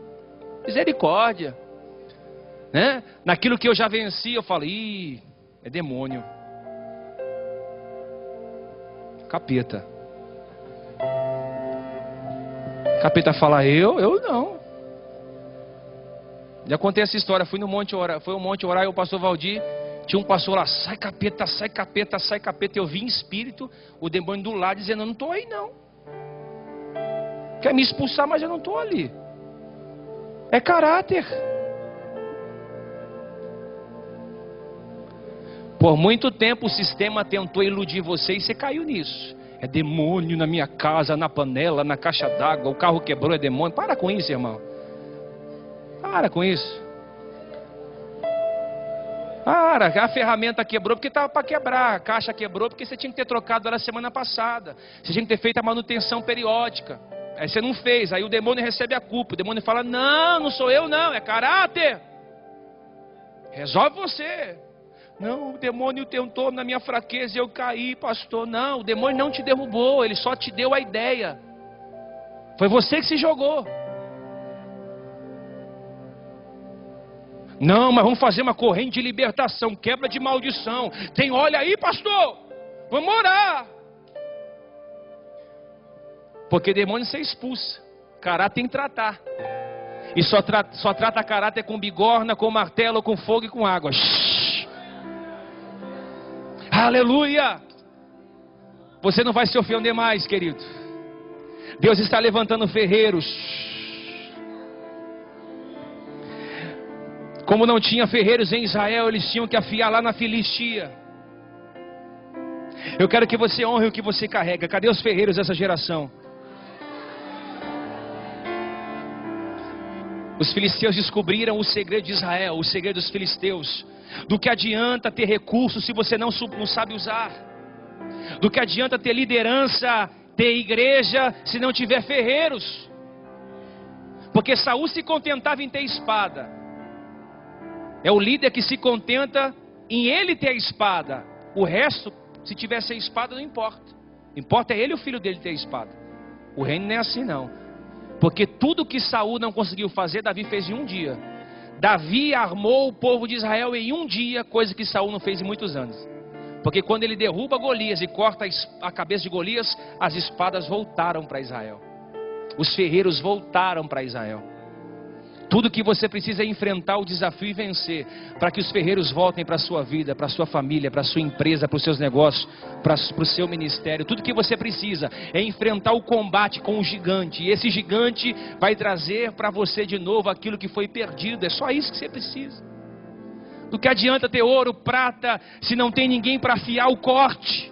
Misericórdia, né? Naquilo que eu já venci, eu falo, é demônio, capeta. Capeta fala, eu não. Já contei essa história, fui no monte orar, foi um monte orar e o pastor Valdir, tinha um pastor lá, sai capeta, sai capeta, sai capeta. Eu vi em espírito o demônio do lado dizendo, eu não estou aí não. Quer me expulsar, mas eu não estou ali. É caráter. Por muito tempo o sistema tentou iludir você e você caiu nisso. É demônio na minha casa, na panela, na caixa d'água, o carro quebrou, é demônio. Para com isso, irmão. Para com isso. Para, a ferramenta quebrou porque estava para quebrar. A caixa quebrou porque você tinha que ter trocado ela semana passada. Você tinha que ter feito a manutenção periódica. Aí você não fez, aí o demônio recebe a culpa. O demônio fala, não sou eu não, é caráter. Resolve você. Não, o demônio tentou na minha fraqueza e eu caí, pastor. Não, o demônio não te derrubou, ele só te deu a ideia. Foi você que se jogou. Não, mas vamos fazer uma corrente de libertação, quebra de maldição. Tem óleo aí, pastor? Vamos orar. Porque demônio você expulsa, caráter tem que tratar. E só trata caráter com bigorna, com martelo, com fogo e com água. Shhh. Aleluia! Você não vai se ofender mais, querido. Deus está levantando ferreiros. Como não tinha ferreiros em Israel, eles tinham que afiar lá na Filistia. Eu quero que você honre o que você carrega. Cadê os ferreiros dessa geração? Os filisteus descobriram o segredo de Israel, o segredo dos filisteus. Do que adianta ter recursos se você não sabe usar? Do que adianta ter liderança, ter igreja, se não tiver ferreiros? Porque Saul se contentava em ter espada. É o líder que se contenta em ele ter a espada. O resto, se tivesse a espada, não importa. Importa é ele e o filho dele ter a espada. O reino não é assim não. Porque tudo que Saul não conseguiu fazer, Davi fez em um dia. Davi armou o povo de Israel em um dia, coisa que Saul não fez em muitos anos. Porque quando ele derruba Golias e corta a cabeça de Golias, as espadas voltaram para Israel. Os ferreiros voltaram para Israel. Tudo que você precisa é enfrentar o desafio e vencer, para que os ferreiros voltem para a sua vida, para a sua família, para a sua empresa, para os seus negócios, para o seu ministério. Tudo que você precisa é enfrentar o combate com o gigante, e esse gigante vai trazer para você de novo aquilo que foi perdido. É só isso que você precisa. Do que adianta ter ouro, prata, se não tem ninguém para afiar o corte?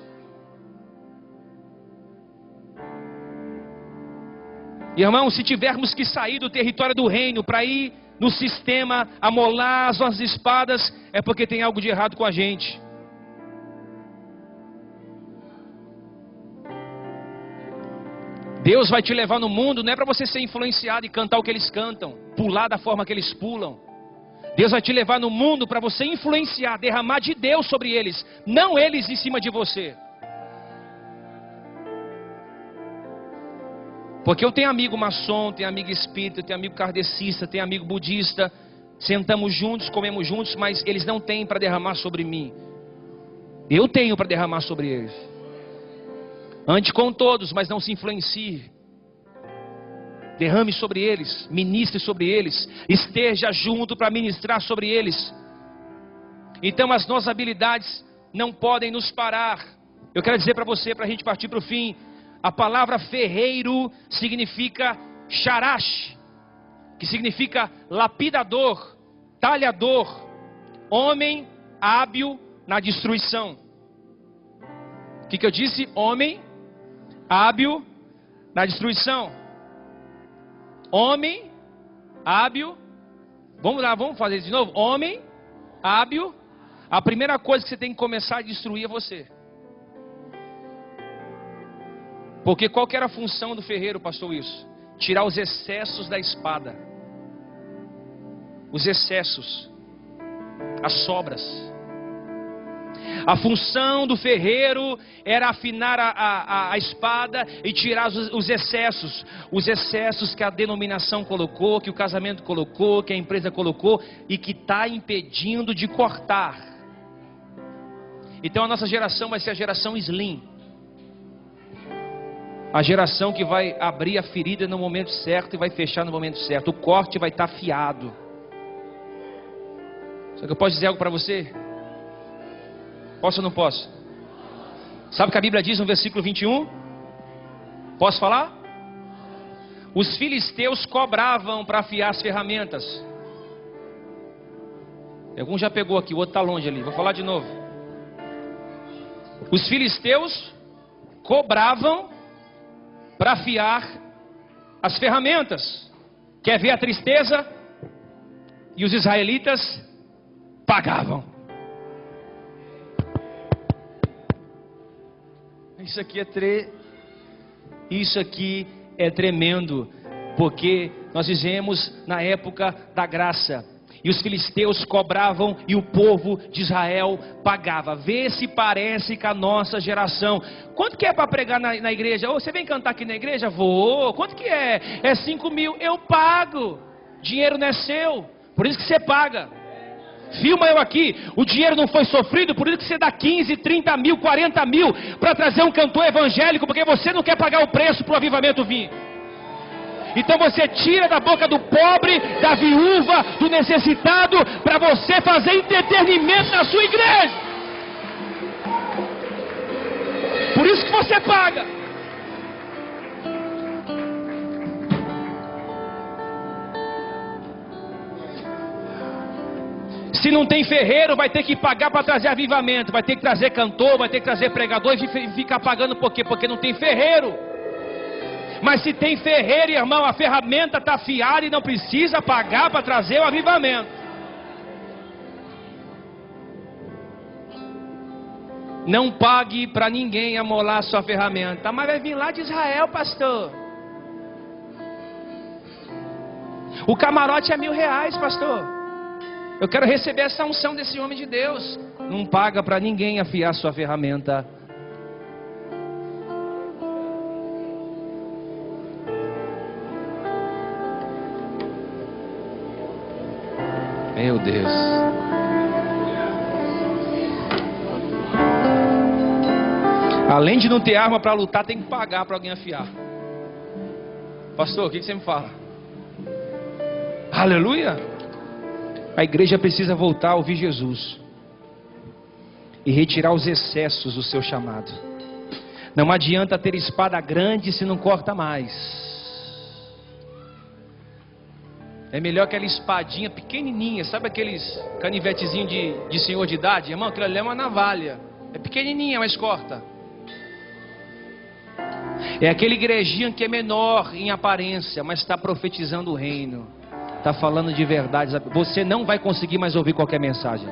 Irmão, se tivermos que sair do território do reino para ir no sistema amolar as nossas espadas, é porque tem algo de errado com a gente. Deus vai te levar no mundo, não é para você ser influenciado e cantar o que eles cantam, pular da forma que eles pulam. Deus vai te levar no mundo para você influenciar, derramar de Deus sobre eles, não eles em cima de você. Porque eu tenho amigo maçom, tenho amigo espírita, tenho amigo kardecista, tenho amigo budista. Sentamos juntos, comemos juntos, mas eles não têm para derramar sobre mim. Eu tenho para derramar sobre eles. Ande com todos, mas não se influencie. Derrame sobre eles, ministre sobre eles, esteja junto para ministrar sobre eles. Então as nossas habilidades não podem nos parar. Eu quero dizer para você, para a gente partir para o fim, a palavra ferreiro significa sharash, que significa lapidador, talhador, homem hábil na destruição. O que eu disse? Homem hábil na destruição. Homem hábil. Vamos lá, vamos fazer isso de novo. Homem hábil. A primeira coisa que você tem que começar a destruir é você. Porque qual que era a função do ferreiro, pastor Wilson? Tirar os excessos da espada. Os excessos. As sobras. A função do ferreiro era afinar a espada e tirar os excessos. Os excessos que a denominação colocou, que o casamento colocou, que a empresa colocou e que está impedindo de cortar. Então a nossa geração vai ser a geração slim. A geração que vai abrir a ferida no momento certo e vai fechar no momento certo. O corte vai estar afiado. Só que eu posso dizer algo para você? Posso ou não posso? Sabe o que a Bíblia diz no versículo 21? Posso falar? Os filisteus cobravam para afiar as ferramentas. Algum já pegou aqui, o outro está longe ali. Vou falar de novo. Os filisteus cobravam para afiar as ferramentas. Quer ver a tristeza? E os israelitas pagavam. Isso aqui é tremendo, porque nós vivemos na época da graça. E os filisteus cobravam e o povo de Israel pagava. Vê se parece com a nossa geração. Quanto que é para pregar na igreja? Você vem cantar aqui na igreja? Vou. Quanto que é? É 5 mil. Eu pago. Dinheiro não é seu. Por isso que você paga. Filma eu aqui. O dinheiro não foi sofrido. Por isso que você dá 15, 30 mil, 40 mil para trazer um cantor evangélico. Porque você não quer pagar o preço para o avivamento vir. Então você tira da boca do pobre, da viúva, do necessitado, para você fazer entretenimento na sua igreja. Por isso que você paga. Se não tem ferreiro, vai ter que pagar para trazer avivamento. Vai ter que trazer cantor, vai ter que trazer pregador e ficar pagando por quê? Porque não tem ferreiro. Mas se tem ferreiro, irmão, a ferramenta está afiada e não precisa pagar para trazer o avivamento. Não pague para ninguém amolar sua ferramenta. Mas vai vir lá de Israel, pastor. O camarote é R$1.000, pastor. Eu quero receber essa unção desse homem de Deus. Não paga para ninguém afiar sua ferramenta. Meu Deus. Além de não ter arma para lutar, tem que pagar para alguém afiar. Pastor, o que você me fala? Aleluia. A igreja precisa voltar a ouvir Jesus e retirar os excessos do seu chamado. Não adianta ter espada grande se não corta mais. É melhor aquela espadinha pequenininha, sabe aqueles canivetezinho de senhor de idade? Irmão, aquilo ali é uma navalha. É pequenininha, mas corta. É aquele igrejinho que é menor em aparência, mas está profetizando o reino. Está falando de verdades. Você não vai conseguir mais ouvir qualquer mensagem.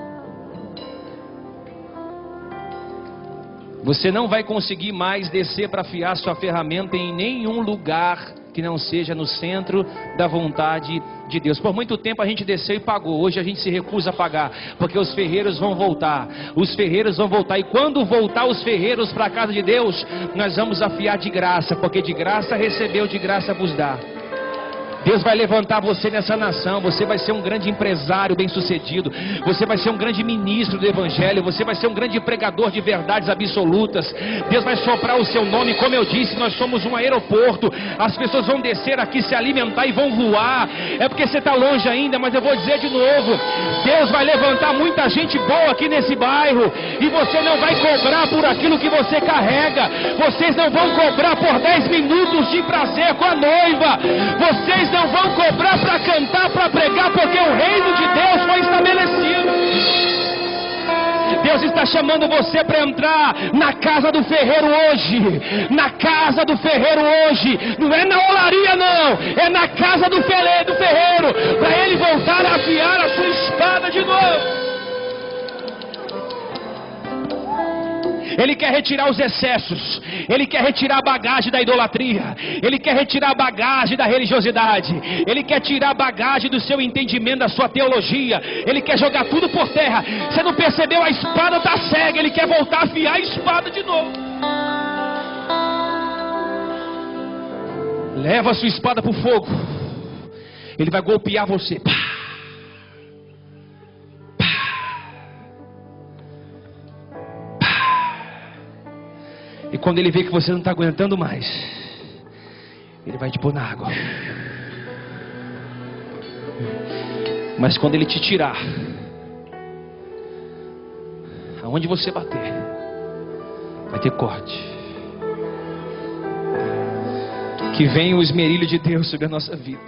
Você não vai conseguir mais descer para afiar sua ferramenta em nenhum lugar que não seja no centro da vontade de Deus. Por muito tempo a gente desceu e pagou. Hoje a gente se recusa a pagar, porque os ferreiros vão voltar. Os ferreiros vão voltar. E quando voltar os ferreiros para a casa de Deus, nós vamos afiar de graça, porque de graça recebeu, de graça vos dá. Deus vai levantar você nessa nação. Você vai ser um grande empresário bem-sucedido. Você vai ser um grande ministro do Evangelho. Você vai ser um grande pregador de verdades absolutas. Deus vai soprar o seu nome. Como eu disse, nós somos um aeroporto. As pessoas vão descer aqui, se alimentar e vão voar. É porque você está longe ainda, mas eu vou dizer de novo: Deus vai levantar muita gente boa aqui nesse bairro. E você não vai cobrar por aquilo que você carrega. Vocês não vão cobrar por 10 minutos de prazer com a noiva. Vocês não vão cobrar para cantar, para pregar, porque o reino de Deus foi estabelecido. Deus está chamando você para entrar na casa do ferreiro hoje. Na casa do ferreiro hoje. Não é na olaria não, é na casa do ferreiro, para ele voltar a afiar a sua espada de novo. Ele quer retirar os excessos. Ele quer retirar a bagagem da idolatria. Ele quer retirar a bagagem da religiosidade. Ele quer tirar a bagagem do seu entendimento, da sua teologia. Ele quer jogar tudo por terra. Você não percebeu? A espada está cega. Ele quer voltar a afiar a espada de novo. Leva a sua espada para o fogo. Ele vai golpear você. E quando ele vê que você não está aguentando mais, ele vai te pôr na água. Mas quando ele te tirar, aonde você bater, vai ter corte. Que venha o esmerilho de Deus sobre a nossa vida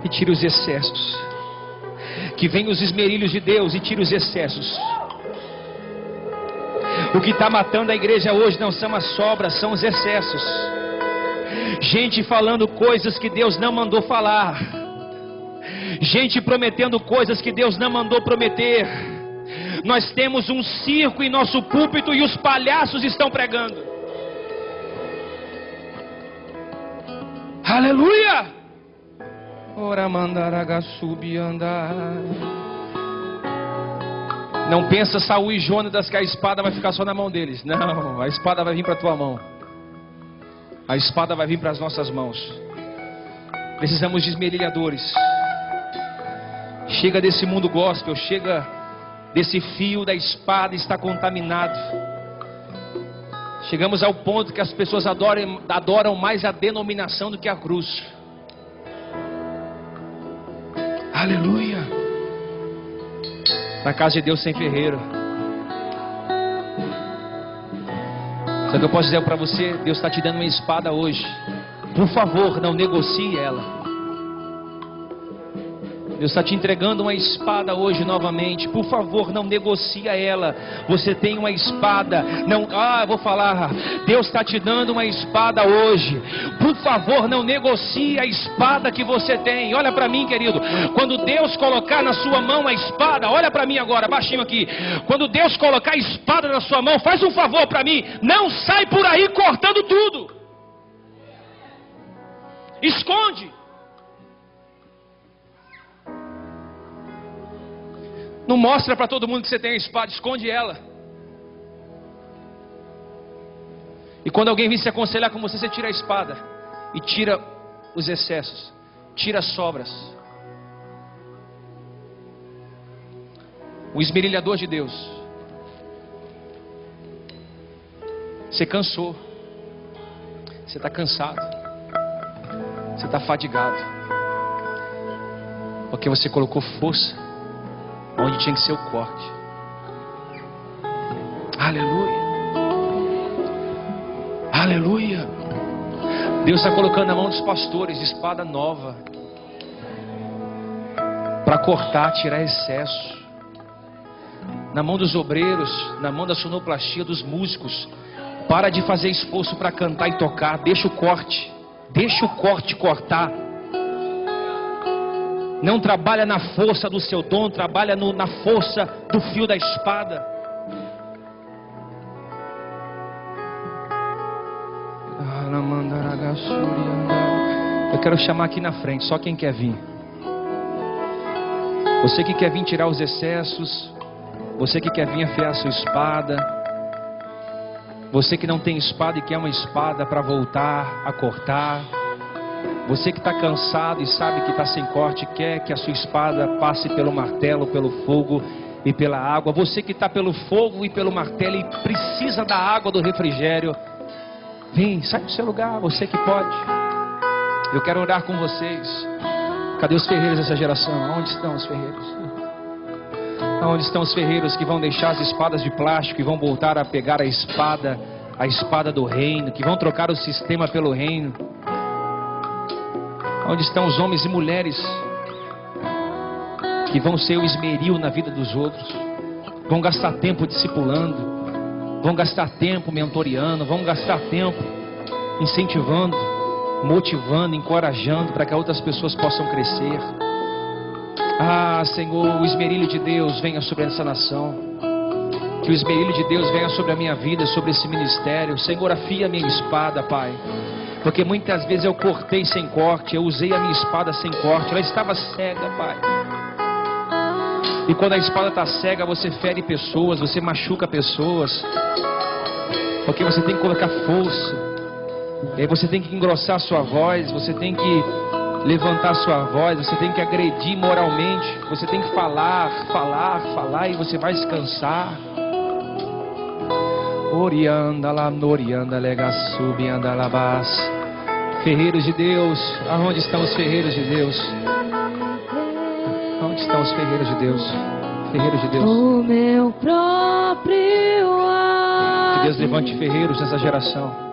e tire os excessos. Que venha os esmerilhos de Deus e tire os excessos. O que está matando a igreja hoje não são as sobras, são os excessos. Gente falando coisas que Deus não mandou falar. Gente prometendo coisas que Deus não mandou prometer. Nós temos um circo em nosso púlpito e os palhaços estão pregando. Aleluia! Ora mandaraga subi andar. Não pensa Saul e Jonatas que a espada vai ficar só na mão deles. Não, a espada vai vir para a tua mão. A espada vai vir para as nossas mãos. Precisamos de esmerilhadores. Chega desse mundo gospel, chega desse fio da espada, está contaminado. Chegamos ao ponto que as pessoas adoram mais a denominação do que a cruz. Aleluia! Na casa de Deus sem ferreiro. Só que eu posso dizer para você: Deus está te dando uma espada hoje. Por favor, não negocie ela. Deus está te entregando uma espada hoje novamente. Por favor, não negocia ela. Você tem uma espada. Não, vou falar. Deus está te dando uma espada hoje. Por favor, não negocie a espada que você tem. Olha para mim, querido. Quando Deus colocar na sua mão a espada, olha para mim agora, baixinho aqui. Quando Deus colocar a espada na sua mão, faz um favor para mim. Não sai por aí cortando tudo. Esconde. Não mostra para todo mundo que você tem a espada, esconde ela. E quando alguém vir se aconselhar com você, você tira a espada e tira os excessos, tira as sobras. O esmerilhador de Deus. Você cansou. Você está cansado. Você está fadigado. Porque você colocou força onde tinha que ser o corte. Aleluia. Aleluia. Deus está colocando na mão dos pastores espada nova. para cortar, tirar excesso. Na mão dos obreiros, na mão da sonoplastia, dos músicos. Para de fazer esforço para cantar e tocar. Deixa o corte cortar. Não trabalha na força do seu dom, trabalha na força do fio da espada. Eu quero chamar aqui na frente, só quem quer vir. Você que quer vir tirar os excessos, você que quer vir afiar a sua espada, você que não tem espada e quer uma espada para voltar a cortar, você que está cansado e sabe que está sem corte, quer que a sua espada passe pelo martelo, pelo fogo e pela água, você que está pelo fogo e pelo martelo e precisa da água, do refrigério, vem, sai do seu lugar, você que pode. Eu quero orar com vocês. Cadê os ferreiros dessa geração? Onde estão os ferreiros? Onde estão os ferreiros que vão deixar as espadas de plástico e vão voltar a pegar a espada do reino, que vão trocar o sistema pelo reino? Onde estão os homens e mulheres que vão ser o esmeril na vida dos outros? Vão gastar tempo discipulando, vão gastar tempo mentoreando, vão gastar tempo incentivando, motivando, encorajando para que outras pessoas possam crescer. Ah, Senhor, o esmerilho de Deus venha sobre essa nação. Que o esmerilho de Deus venha sobre a minha vida, sobre esse ministério. Senhor, afia a minha espada, Pai. Porque muitas vezes eu cortei sem corte, eu usei a minha espada sem corte. Ela estava cega, Pai. E quando a espada está cega, você fere pessoas, você machuca pessoas. Porque você tem que colocar força. E aí você tem que engrossar a sua voz, você tem que levantar a sua voz, você tem que agredir moralmente, você tem que falar e você vai se cansar. Orianda lá, norianda, lega, subianda, labás. Ferreiros de Deus, aonde estão os ferreiros de Deus? Onde estão os ferreiros de Deus? Ferreiros de Deus. O meu próprio ar. Que Deus levante ferreiros nessa geração.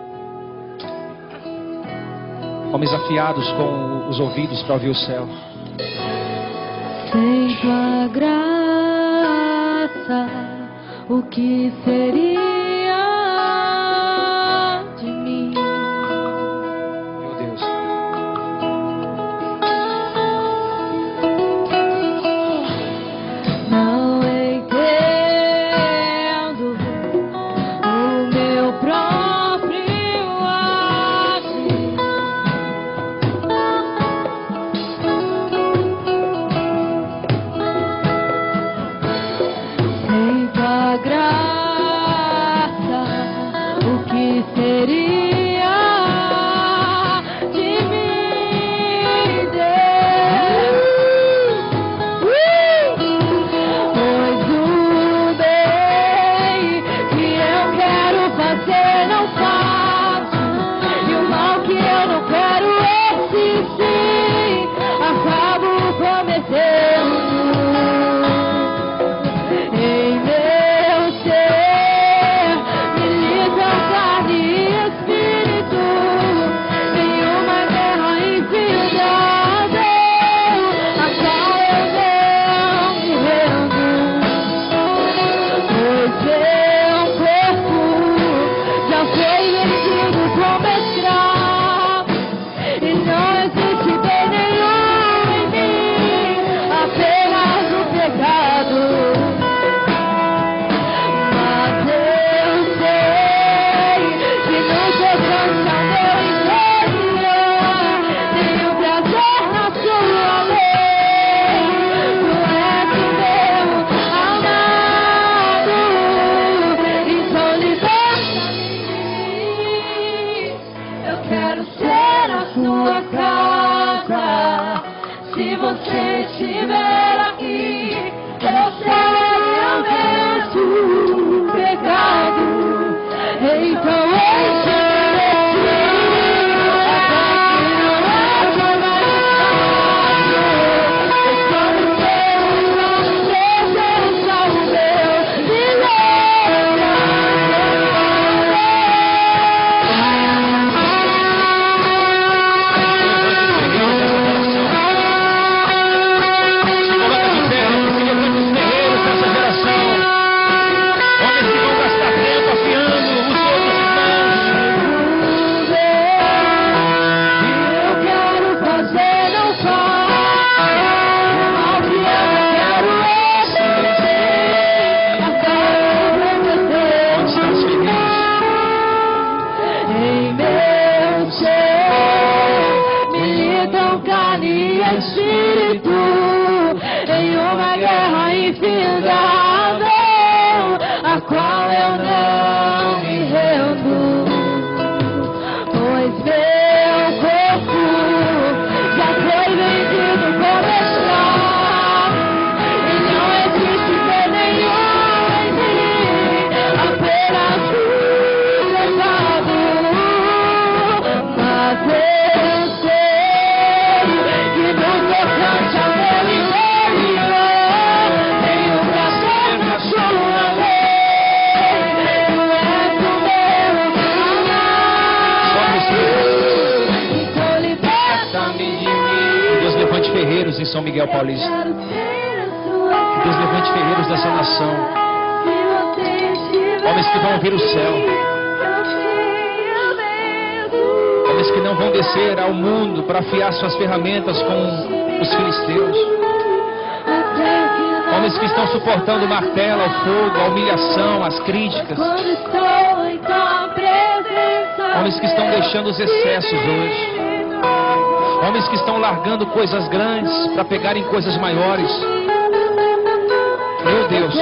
Homens afiados com os ouvidos para ouvir o céu. Sem tua graça, o que seria de mim? Meu Deus. Não entendo o meu próprio agir. Sem tua graça, o que seria de mim, Deus? Pois o bem que eu quero fazer não faço, e o mal que eu não quero existir, acabo cometendo. Em meu ser, milita carne e espírito, nenhuma guerra infiltrada, a qual eu não me rendo. Pois seu corpo já foi vendido como escravo, e não existe bem nenhum em mim, apenas o pecado. Mas eu sei que no tocante ao meu interior tenho prazer na sua lei. Tu és o meu amado, então liberta-me. Eu quero ser a sua casa. Se você estiver aqui, eu sei eu mereço pecado. Então enche-me até que não haja mais espaço. Escolhe o meu, seja só o meu, me lembra. ferreiros em São Miguel Paulista. Que Deus levante ferreiros dessa nação. Homens que vão ouvir o céu. Homens que não vão descer ao mundo para afiar suas ferramentas com os filisteus. Homens que estão suportando o martelo, o fogo, a humilhação, as críticas. Homens que estão deixando os excessos hoje. Homens que estão largando coisas grandes para pegarem coisas maiores. Meu Deus.